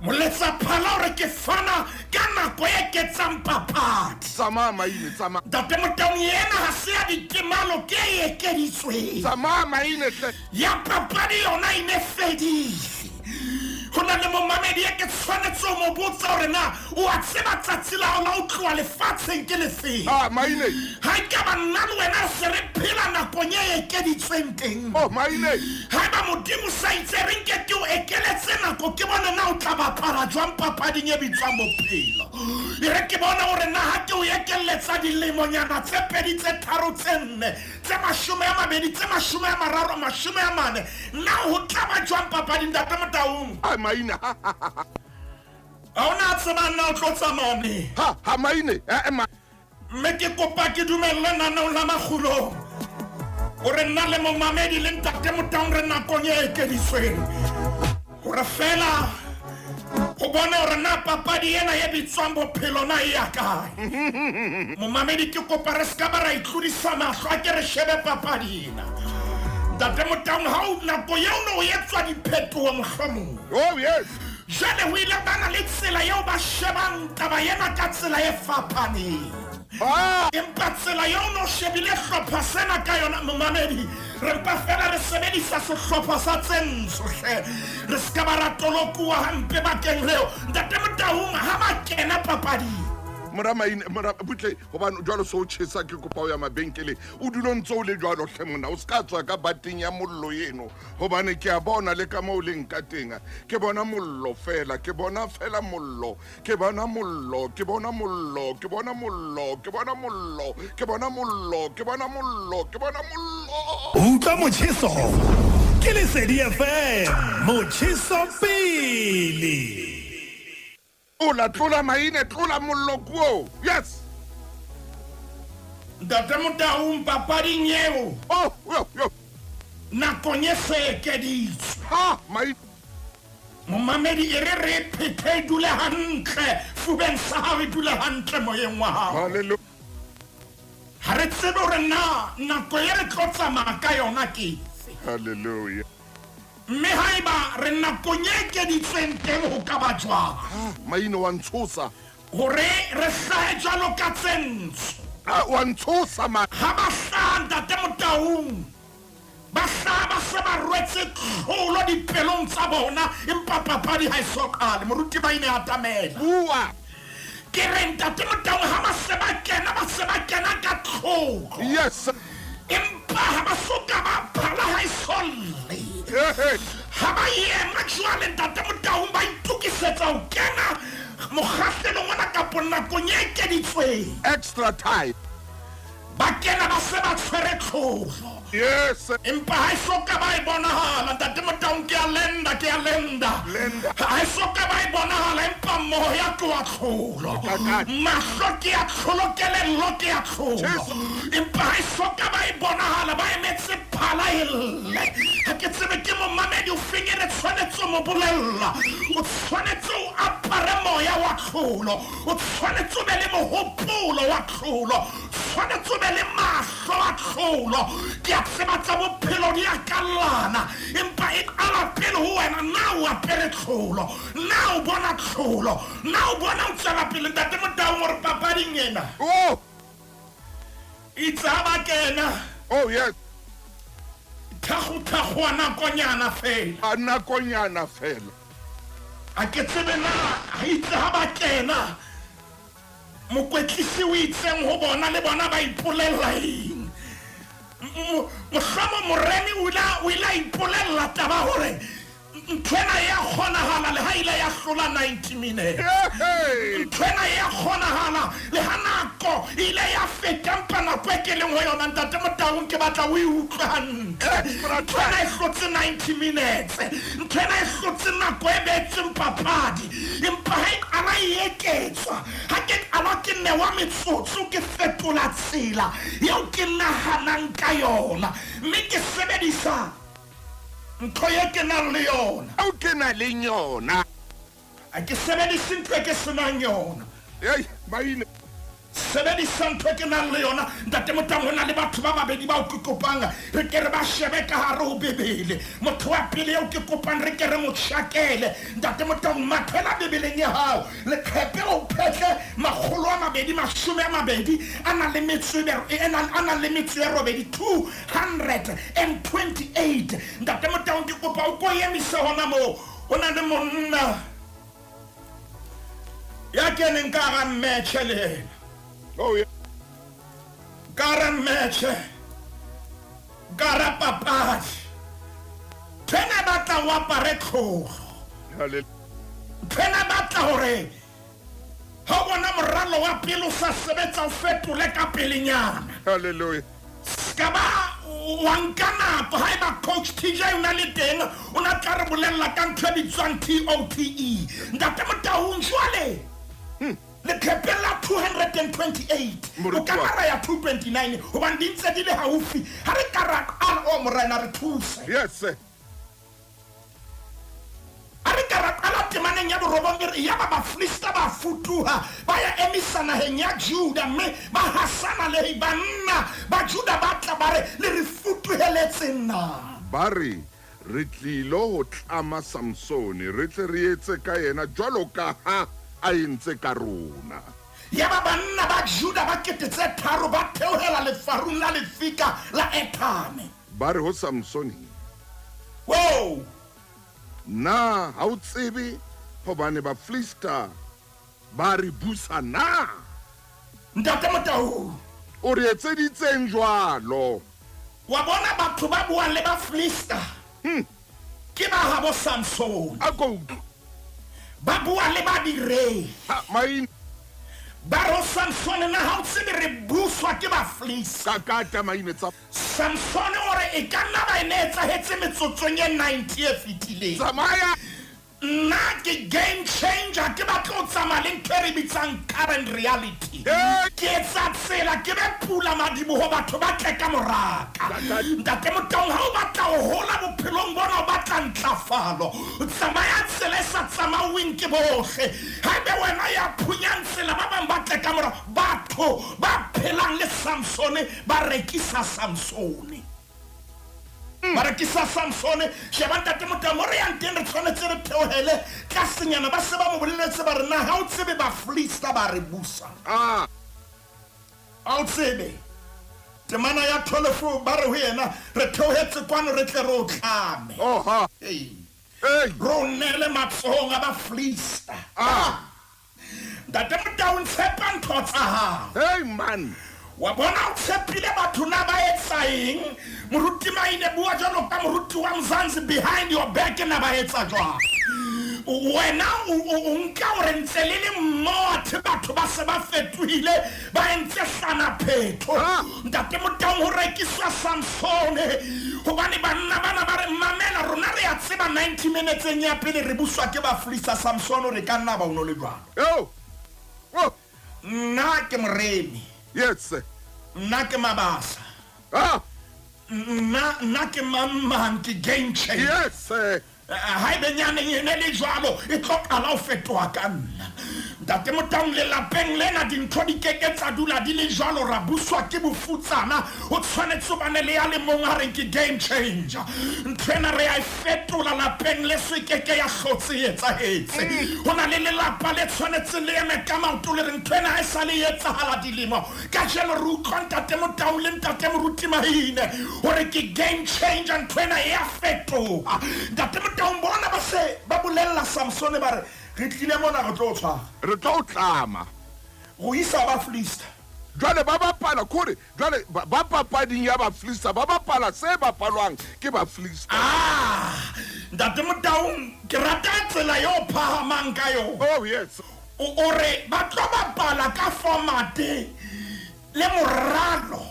C: Moletsa phala hore ke fana ka nako e ketsang papadi.
B: Sama maine sama.
C: Ntate Motaung ena ha se ya ditemalo ke e ekeditsweng
B: Sama maine hle.
C: ya papadi yona e ne fedile. Ho na le momamedi e ke tshwanetse o mo botsa hore na o a tseba tsatsi la hao la ho tloha lefatsheng ke le feng.
B: Ah, maine.
C: Ha e ka ba nna le wena se re phela nakong e ekeditsweng teng.
B: Oh, maine.
C: Ha eba modimo sa itse re nke ke o ekeletse nako ke bone na o tla bapala jwang papading e bitswang bophelo. E re ke bona hore na ha ke o ekeletsa dilemonyana tse pedi tse tharo tse nne tse mashome a mabedi tse mashome a mararo mashome a mane na ho tla ba jwang papading Ntate Motaung.
B: Ah, maine.
C: Ha ona tseba na o tlo tsamane.
B: Ha maine. Ma.
C: Mme ke kopa ke dumelle nanao la makgulong hore nna le momamedi le Ntate Motaung re nakong e ekeditsweng hore fela ho bone hore na papadi ena e bitswang bophelo na e ya kae. Momamedi ke kopa re ska ba ra itlodisa mahlo a ke re shebe papadi ena. Ntate Motaung ha o nako eo no o etswa diphetoho mohlomong
B: Oh, yes.
C: jwale ho ile bana le tsela eo ba shebang taba ena ka tsela e fapaneng.
B: Ah,
C: Empa tsela eo no shebile hlopha sena ka yona momamedi re mpa fela re sebedisa sehlopha sa tse ntsho hle re ska ba ra tolokuwa hampe bakeng leo. Ntate Motaung ha ba kena papading
B: mora maine mora butle hobane jwalo so tshesa ke kopa o ya mabenkele o dilo ntse o le jwalo hle mona o ska tswa ka bateng ya mollo eno hobane ke a bona le ka mo leng ka tenga ke bona mollo fela ke bona fela mollo ke bona mollo ke bona mollo ke bona mollo ke bona mollo ke bona mollo ke bona mollo ke bona mollo.
D: Utlwa motjheso ke Lesedi FM motjheso pele.
B: Ola tlola maine tlola mollo kuo. Yes.
C: Ntate Motaung papading eo
B: Oh, yo.
C: nakong e se ekeditswe
B: Ah, maine.
C: momamedi e re phethe e dule hantle fubeng sa hao e dule hantle moyeng wa hao.
B: Hallelujah.
C: Ha re tsebe hore na nako e re tlo tsamaya ka yona ke efe.
B: Hallelujah.
C: Mme haeba re nakong e ekeditsweng teng ho ka ba jwang
B: Ah, maine wa ntshosa.
C: hore re hlahe jwalo ka tse ntsho
B: Ah, wa ntshosa ma.
C: ha ba hlaha Ntate Motaung ba hlaha ba se ba rwetse tlholo dipelong tsa bona empa papadi ha e so qale moruti ba ine atamela
B: Bua.
C: ke re Ntate Motaung ha ba se ba kena ka tlholo
B: Yes.
C: empa ha ba soka ba phala ha e so lle ha ba ema jwale ntate Motaung ba itukisetsa ho kena mokgahlelong ona kapo nakong e ekeditsweng
B: Extra time.
C: ba kena ba se ba tshwere tlholo
B: Yes.
C: empa ha e soka ba e bonahala ntate Motaung ke a lenda ha e soka ba e bonahala empa moya ke wa tlholo mahlo ke a tlholo kelello ke a tlholo empa ha e soka ba e bonahala ba emetse phala elle ha ke tsebe ke momamedi o fengele tshwanetse mo bolella o tshwanetse o apare moya wa tlholo o tshwanetse o be le mohopolo wa tlholo tshwanetse o be le mahlo a tlholo ke a tseba tsa bophelo di a kallana empa e ala pele ho wena na o apere tlholo na o bona tlholo na o bona o tswela pele ntate Motaung hore papading ena
B: Oh.
C: itse ha ba kena
B: Oh yes.
C: thakgo wa nakonyana fela
B: Anakonyana fela.
C: a ke tsebe na ha itse ha ba kena mokwetlisi o itseng ho bona le bona ba ipolella eng mohlamo moremi o ila ipolella taba hore nthwena ya kgonahala le ha ile ya hlola 90 minutes nthwena ya kgonahala le ha nako ile ya feta mpa nako e ke leng ho yona ntate Motaung ke batla o e utlwe hantle nthwena e hlotse 90 minutes nthwena e hlotse nako e betseng papadi empa ha e ala e eketswa ha ke ala ke newa metsotso ke fetola tsela eo ke nahanang ka yona mme ke sebedisa ntho ye ke nang le yona
B: How can I lean yona?
C: a ke sebedise ntho e ke senang yona
B: Hey, maine.
C: sebedisa ntho e ke nang le yona ntate Motaung ho na le batho ba babedi ba o ke kopang re ke re ba shebe ka hare ho Bebele motho wa pele eo ke kopang re ke re mo tjhakele ntate Motaung maphela Bebeleng ya hao le khepe o phetle 220 ana le metso e robedi 228 ntate Motaung ke kopa o ko emise hona mo o na le monna ya keneng ka ga mmetjhe le yena
B: Oh yeah.
C: Gara meche Gara papadi Pena batla o apare tlholo
B: Hallelujah.
C: Pena batla hore ha bona moralo wa pele o sa sebetsa o fetole ka pelenyana
B: Hallelujah.
C: ska ba wa nka nako ha eba coach TJ o na le teng o na tla re bolella ka ntho e bitswang TOTE ntate Motaung jwale le kepela 228 o ka mara ya 229 hobane di ntse di le haufi ha re ka ra qala o morena re thuse
B: Yes sir.
C: ha re ka ra qala temaneng ya borobong ya ba Filista ba futuha ba ya emisana heng ya Juda mme ba hasana le banna ba Juda ba tla ba re le re futuheletseng na
B: Bari re tlilo ho tlama Samsoni re tle re etse ka yena jwalo ka ha a entse ka rona.
C: ya ba banna ba Juda ba ketetse tharo ba theohela lefarung la lefika la Ethane
B: Bari ho Samsoni.
C: wow
B: Na ha o tsebe hobane ba Filista ba re busa na
C: ntate Motaung
B: o re etseditseng jwalo.
C: wa bona batho ba buang le ba Filista ke ba habo Samson
B: A go
C: ba bua le ba direi
B: maine
C: ba ro Samson na ha o tsebe re buswa ke ba Filista
B: ka kata maine tsa
C: Samson ore e ka nna ba enetsa hetse metsotsong ye 90 e fetile
B: tsamaya.
C: nna ke game changer ke batla o tsamaya le ntho e re bitsang current reality ke etsa tsela ke be pula madimo ho batho ba tle ka moraka ntate Motaung ha o batla o hola bophelong bona o batla ntlafalo tsamaya tsela e sa tsamauweng ke bohle ha ebe wena ya phunyang tsela ba bang ba tle ka mora batho ba phelang le Samsone ba rekisa Samsone mara ke sa Samsone sheba ntate Motaung re yang teng re tshwanetse re theohele ka senyana ba se ba mo boleletse ba re na ha o tsebe ba Filista ba re busa
B: Ah,
C: a o tsebe temana ya 12 ba re ho yena re theohetse kwano re tle re o tlame
B: oh ha.
C: hey
B: Hey,
C: ro nele matsohong a ba Filista
B: ah.
C: ntate Motaung tshepa ntho tsa hao
B: Hey man.
C: wa bona o tshepile batho na ba etsa eng moruti maine bua jalo ka moruti wa Mzansi behind your back na ba etsa jwang wena o nka o re ntse le le mmoa batho ba se ba fetohile ba entse sana phetho ntate Motaung ho rekiswa Samsone hobane banna bana ba re mamela rona re ya tseba 90 minutes nya pele re buswa ke ba flisa Samsone re ka nna ba uno le jwang nna ke moremi
B: yes
C: nna ke mabasa nna ke mamang ke game changer
B: yes
C: ha ibe nyane yene le jwalo e tlokala o fetoha ka nna ntate Motaung le lapeng lena dintho di keke tsa dula di le jwalo ra buswa ke bofutsana o tshwanetse ba ne le ya le mong a reng ke game changer ntrena re a fetola lapeng le se keke ya hlotse etsahetse hona le lelapa le tshwanetse le eme ka maoto le re ntrena e sa le etsahala dilemo ka jeno re utlwa ntate Motaung le ntate Moruti Maine hore ke game changer ntrena e a fetoha ntate Motaung bona ba se ba bolella Samsone ba re re tlile mona re tlo tshwara
B: re tlo tlama
C: go isa ba Flista
B: jwale ba bapala kore jwale ba papading ya ba Flista ba bapala se bapalwang ke ba Flista
C: ntate Motaung ke rata tsela yo phahamang ka yo
B: oh yes
C: o re ba tlo bapala ka format le moralo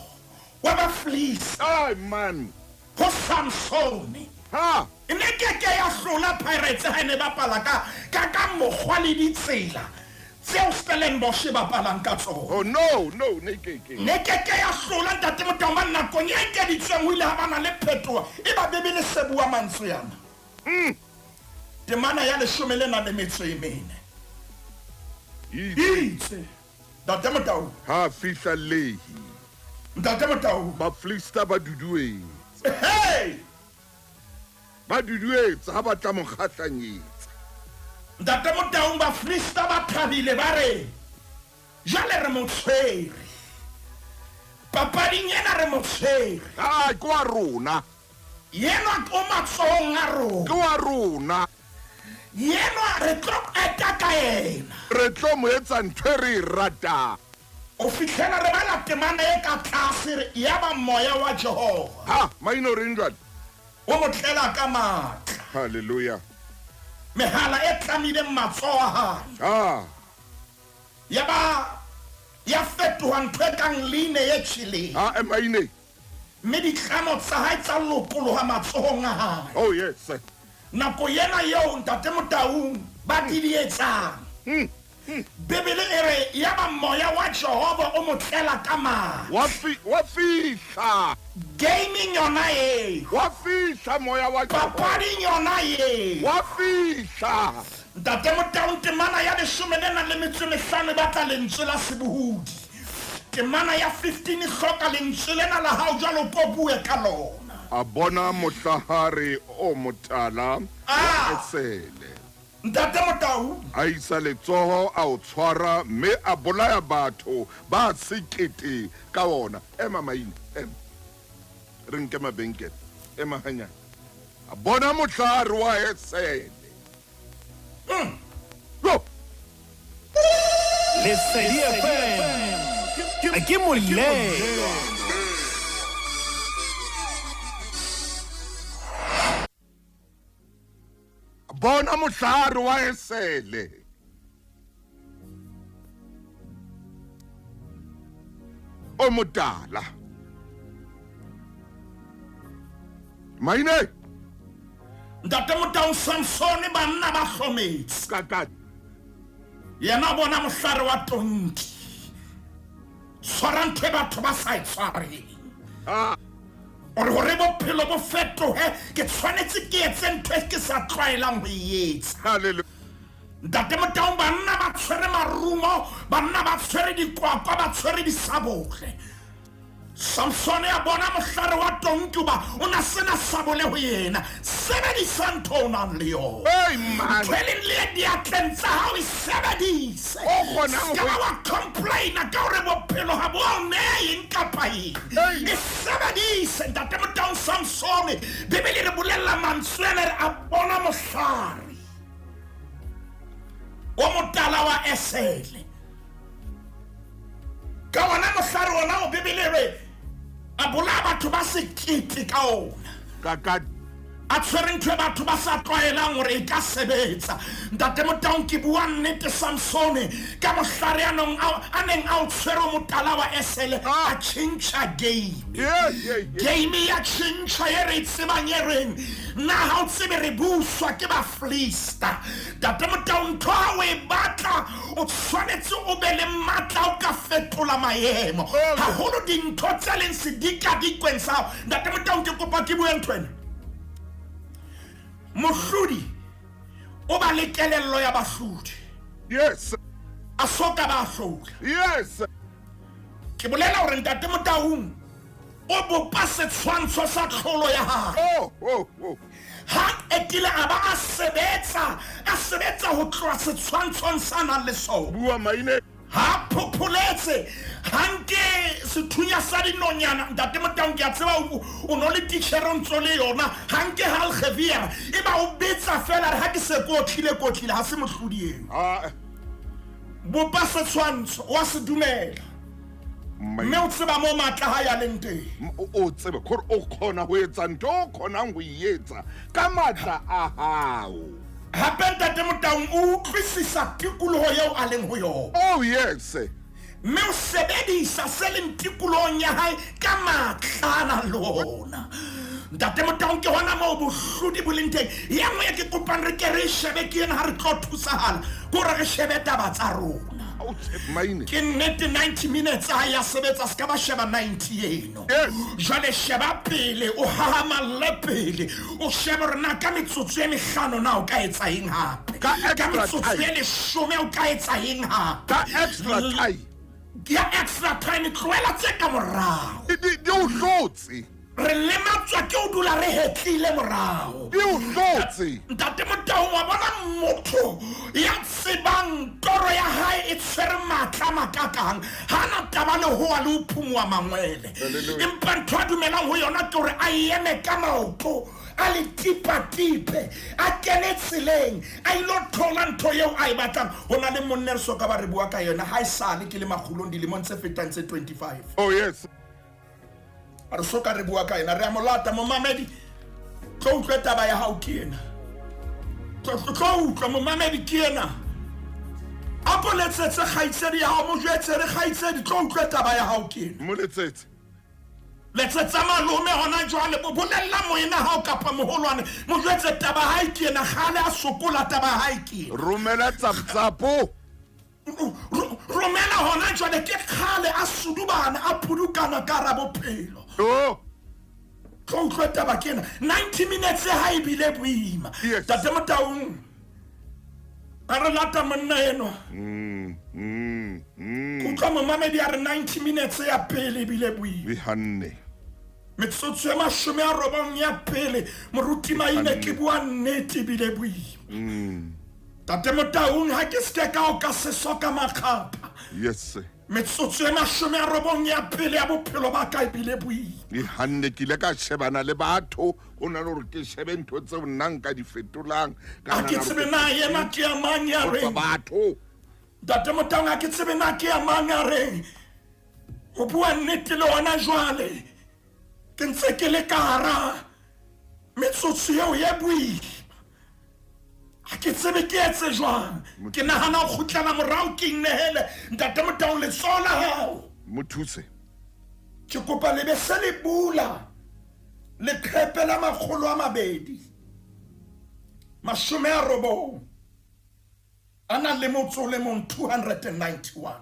C: wa ba Flista
B: ay man
C: ho Samsone ene keke ya hlola Pirates ha ne bapala ka mokgwa le ditsela tseo Stellenbosch ba palang ka tsona
B: oh no ne keke
C: ya hlola ntate Motaung ba nakong e ke ditsweng o ile ha bana le phetoa e ba bebele sebua mantswe yana temana ya 14 itse ntate Motaung
B: ha fihla lehi
C: ntate Motaung
B: ba Flista ba duduwe ba duduetsa ha ba tla mo kgahlanyetsa
C: ntate Motaung ba Flista ba thabile ba re jale re motshwere papading ena re motshwere
B: ke wa rona
C: yenwa o matsohong a rona
B: ke wa rona
C: yenwa re tlo eta ka yena
B: re tlo mo etsa ntho e re e ratang
C: o fitlhela re bala temana e ka tlase ya ba moya wa Jehova
B: maino reng jwale
C: o motlela ka matla
B: hallelujah
C: mehala e tlamile matsoha ya fetoha ntho e kang line ye tshileng
B: maine
C: mme ditlamo tsa hae tsa lokoloha matsohong a hae
B: oh yes
C: nako yena eo ntate Motaung ba di etsang Bebele ere ya ba moya wa Jehova o motlela ka ma
B: wa fihla
C: gaming yona
B: wa fihla moya wa
C: papadi yona
B: wa fihla
C: ntate Motaung temana ya 15 ba tla lentswe la sebuhudi temana ya 15 hloka lentswe lena la hao jalo po bue ka lona
B: a bona mohlahare o motala esele
C: ntate Motaung
B: a isa letsoho a o tshwara mme a bolaya batho ba sekete ka ona ema maina re nke mabenkele ema hanyane a bona mohlahare wa esele
D: Lesedi FM ke molelo
B: bona mohlahare wa esele o motala maine
C: ntate Motaung Samsone banna ba hlometse
B: kakati
C: yena bona mohlare wa 20 tshwara ntho batho ba sa tshwareng ore hore bophelo bo fetohe ke tshwanetse ke etse ntho e ke sa tlwaelang ho etsa
B: hallelujah
C: ntate Motaung banna ba tshwere marumo banna ba tshwere dikwakwa ba tshwere disabotle Samsone a bona mohlare wa tontuba o na sena sabole ho yena sebedisa ntho o nang le yona tweleng le diatleng tsa hao e sebedise ka wa complain ka hore bophelo ha bo ne kapa eng e sebedise ntate Motaung Samsone bebele re bolella mantswele a bona mohlare o motala wa esele ka ona mohlare ona o Bibele re a bolaya batho ba sekete ka ona
B: ka
C: a tshwere ntho e batho ba sa tlwaelang gore e ka sebetsa. Ntate Motaung ke bua nnete, Samsone ka mohlare a neng a o tshwere motala wa esele a tšhentšha game. Game ya tšhentšha ye re e tsebang ye reng nna ga o tsebe re buswa ke bafilista. Ntate Motaung ntho ga o e batla o tshwanetse o be le maatla o ka fetola maemo gagolo dintho tse leng sedikadikweng sao. Ntate Motaung ke kopa ke bue ntho ena, mohlodi o ba le kelello ya bahlodi.
B: Yes.
C: A soka ba hlola.
B: Yes.
C: Ke bolela gore Ntate Motaung o bopa setshwantsho sa tlholo ya hae.
B: Oh.
C: Ha etile a ba a sebetsa ho tloha setshwantshong sa nang le sona.
B: Bua maine.
C: Ha phopholetse hanke sethunya sa dinonyana. Ntate Motaung ke a tseba o no le titjhere ntso le yona hanke ha le Gevier e ba o betsa fela ha ke se kotlile ha se mohlodi eo. Bopa setshwantsho wa se dumela mme o tseba mo matla ha ya leng teng.
B: O tsebe gore o khona ho etsa ntho o khonang go etsa ka matla a hao.
C: Hape Ntate Motaung o utlwisisa tikoloho eo a leng ho yona.
B: Oh yes.
C: Mme o sebedisa se leng tikolohong ya hae ka matlana lona. Ntate Motaung ke hona moo bohlodi bo leng teng. Ya nngwe ke kopang re ke re shebe ke ena ha re tlo thusahala gore re shebe taba tsa rona. Ke nnete 90 minutes a ya sebetsa se ka ba sheba 90 eno. Jwale sheba pele o hahamalle pele o sheba re na ka metsotso e mehlano na o ka etsa eng hape ka metsotso e 10 o ka etsa eng hape
B: ka extra time
C: ya extra time tloela tse ka morao
B: di o hlotse
C: re lematswa ke o dula re hetlile morao
B: di o hlotse.
C: Ntate Motaung wa bona motho ya tsebang toro ya hae e tshwere matla makakang hana taba le hoa le o phumwa mangwele. Empa ntho a dumelang ho yona ke hore a eme ka maoto a le tipe a kene tseleng a ilo thola ntho eo a e batlang. Ho na le monne re soka ba re bua ka yona ha e sale ke le magolong dilemong tse fetang tse 25.
B: Oh yes.
C: Re soka re bua ka ena re a molata mo mamedi tlo utlwe taba ya hao ke ena tlo utlwa mo mamedi ke ena a ko letsetse kgaitsedi ya hao mo jwetse re kgaitsedi tlo utlwe taba ya hao ke ena
B: mo letsetse
C: letsetsa malome hona jwale bo bolella moena hao kapa moholwane mo jwetse taba ha ke ena gale a sokola taba ha ke
B: romela tsaptsapo
C: romela hona jwale ke khale a sudubana a phudukana ka ra bophelo.
B: Oh.
C: Tlo utlwe taba ke ena 90 minutes ha e bile boima. Ntate Motaung a re lata monna eno utlwa momamedi a re 90 minutes ya pele e bile boima.
B: Hanne
C: metsotso e 90 ya pele moruti maine ke bua nnete e bile boima. Ntate Motaung ha ke se ka o ka se soka makgapa.
B: Yes.
C: Metsotso e 90 ya pele ya bophelo ba ka e bile boima.
B: Hanne ke le ka shebana le batho o na le re ke shebe ntho tse nnang ka di fetolang
C: ka ke tsebe na yena ke a mang ya re
B: batho.
C: Ntate Motaung ha ke tsebe na ke a mang ya re o bua nnete le ona jwale ke ntse ke le ka hara metsotso eo ya boima. Ha ke tsebe ke etse jwang ke nahana o kgutlela morao ke innehele Ntate Motaung le sola hao
B: mo thuse
C: ke kopa le be se le bula le krepe la 290 ana le motso le mon 291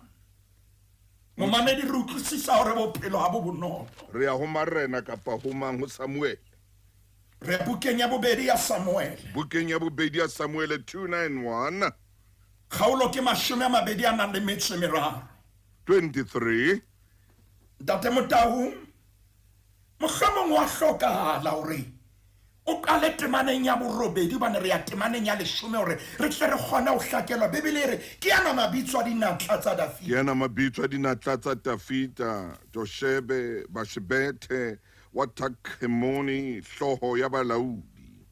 C: momamedi re utlwisisa hore bophelo ha bo bonolo
B: re ya ho marena kapa ho mang ho Samuel
C: re bukeng ya bobedi ya Samuel
B: 291
C: kgaolo ke 23. Ntate Motaung mohlomong wa hlokahala hore o qale temaneng ya borobedi bane re ya temaneng ya 10 hore re tle re kgona ho hlakelwa Bibele re ke yana mabitso a dinatla tsa Dafita
B: ke yana mabitso a dinatla tsa Dafita Joshebe Bashebethe wa Takhemoni hloho ya balaudi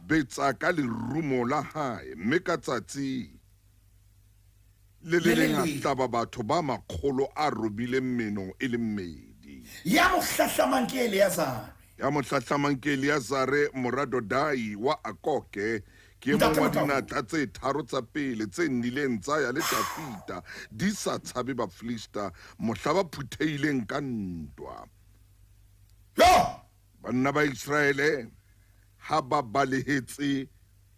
B: betsa ka lerumo la hae mme ka tsatsi le le leng a hlaba batho ba makgolo a robile meno e le mmedi
C: ya mo hlahlamang ke Eleazare
B: ya mo hlahlamang ke Eleazare moradodai wa Akoke ke e mong wa dinatla tse tharo tsa pele tse nnileng tsaya le Dafita di sa tshabe Bafilisti mohla ba phutheileng ka ntwa. Banna ba Israele ha ba balehetse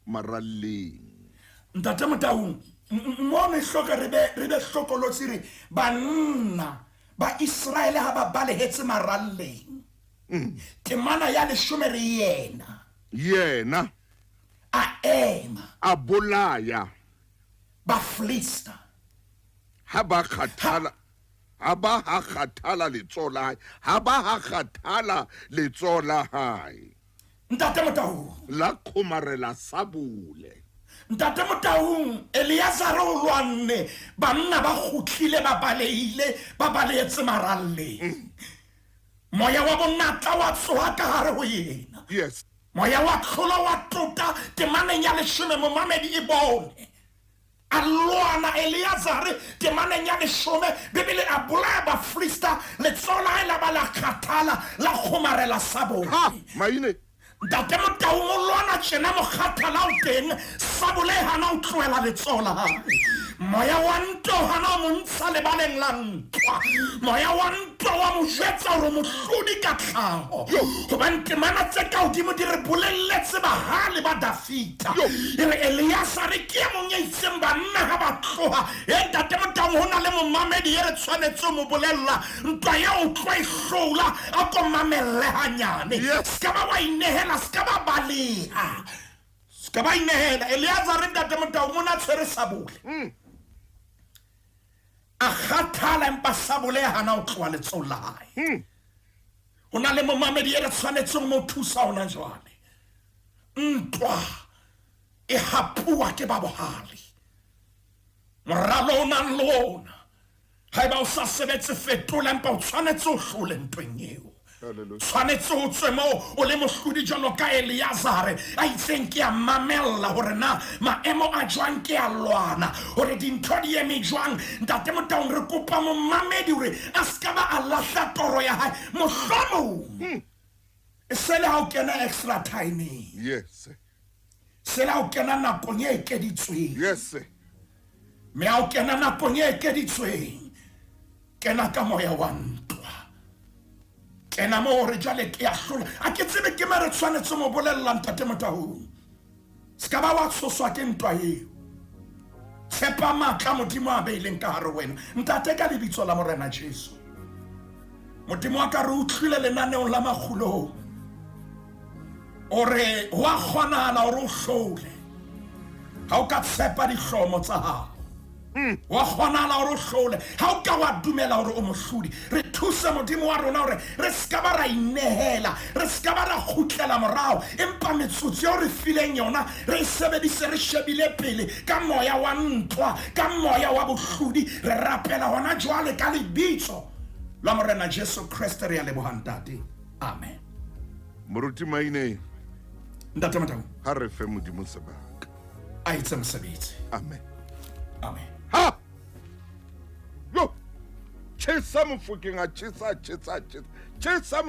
B: maralleng.
C: Ntate Motaung mo ne hloka re be hlokolotsi re banna ba Israele ha ba balehetse maralleng. Temana ya leshome re yena a ema
B: a bolaya
C: Bafilisti
B: ha ba khathala ha ba ha khathala letso la hae
C: Ntate Motaung
B: la khomarela sabule.
C: Ntate Motaung Eleazare o lwanne banna ba khutlile ba balehetse maralleng. Moya wa bonatla wa tsoha ka hare ho yena.
B: Yes.
C: Moya wa tlhola wa tota temaneng ya leshome momamedi e bone. A lwana Eleazare temaneng ya leshome Bibele a bolaya Bafilisti letsola la ba la khathala la khomarela sabole.
B: Ha maine
C: Ntate Motaung o lwana tjena mo khathala o teng sabole hana o tloela letsola. Moya wa nto hana o montsha lebaleng la ntwa. Moya wa nto wa mo jetsa hore mohlodi ka tlhaho. Hobane temana tse ka hodimo di re bolelletse bahale ba Dafita. E re Eleazare ke e mong ya itseng banna ha ba tloha Ntate Motaung ho na le momamedi e re tshwanetse ho mo bolella ntwa ya o tlo e hlola a ko mamelle hanyane. Ska ba wa inehela ska ba baleha. Ska ba inehela Eleazare Ntate Motaung o na tshwere sabole. A khathala empa sabole hana o tloa letsola hae. Ho na le momamedi e re tshwanetse mo thusa hona jwale. Ntwa e hapua ke ba bohale. Moralo o nang le ona haeba o sa sebetse fetola empa o tshwanetse o hlole ntweng eo. Tshwanetse o tswe mo o le mohlodi jwalo ka Eleazare a itseng ke a mamella hore na maemo a jwang ke a lwana hore dintho di eme jwang. Ntate Motaung re kopa momamedi hore a ska ba a lahla toro ya hae mohlomong e se le ha o kena extra timing.
B: Yes.
C: Se le ha o kena nakong e ekeditsweng.
B: Yes.
C: Me ha o kena nakong e ekeditsweng kena ka moya wa ntwa. Kena mo hore jwale ke a hlola a ke tsebe ke mere tshwanetse mo bolella Ntate Motaung ska ba wa tshoswa ke ntwa eo. Tshepa matla Modimo a beileng ka hare wena ntate ka lebitso la Morena Jesu. Modimo wa ka re utlwile lenaneong la makgulong ore wa kgonahala hore o hlole ha o ka tshepa dihlomo tsa hao. Wa kgonahala hore o hlole ha o ka wa dumela hore o mohlodi. Re thuse Modimo wa rona hore re ska ba ra inehela re ska ba ra khutlela morao empa metsotso eo re fileng yona re sebedise re shebile pele ka moya wa ntwa ka moya wa bohlodi re rapela hona jwale ka lebitso la Morena Jesu Kriste re a leboha ntate. Amen.
B: Moruti maine
C: Ntate Motaung
B: ha re fe Modimo sebaka.
C: a itse mosebetsi.
B: Amen.
C: Amen.
B: Ha yo chesa mofokeng a chesa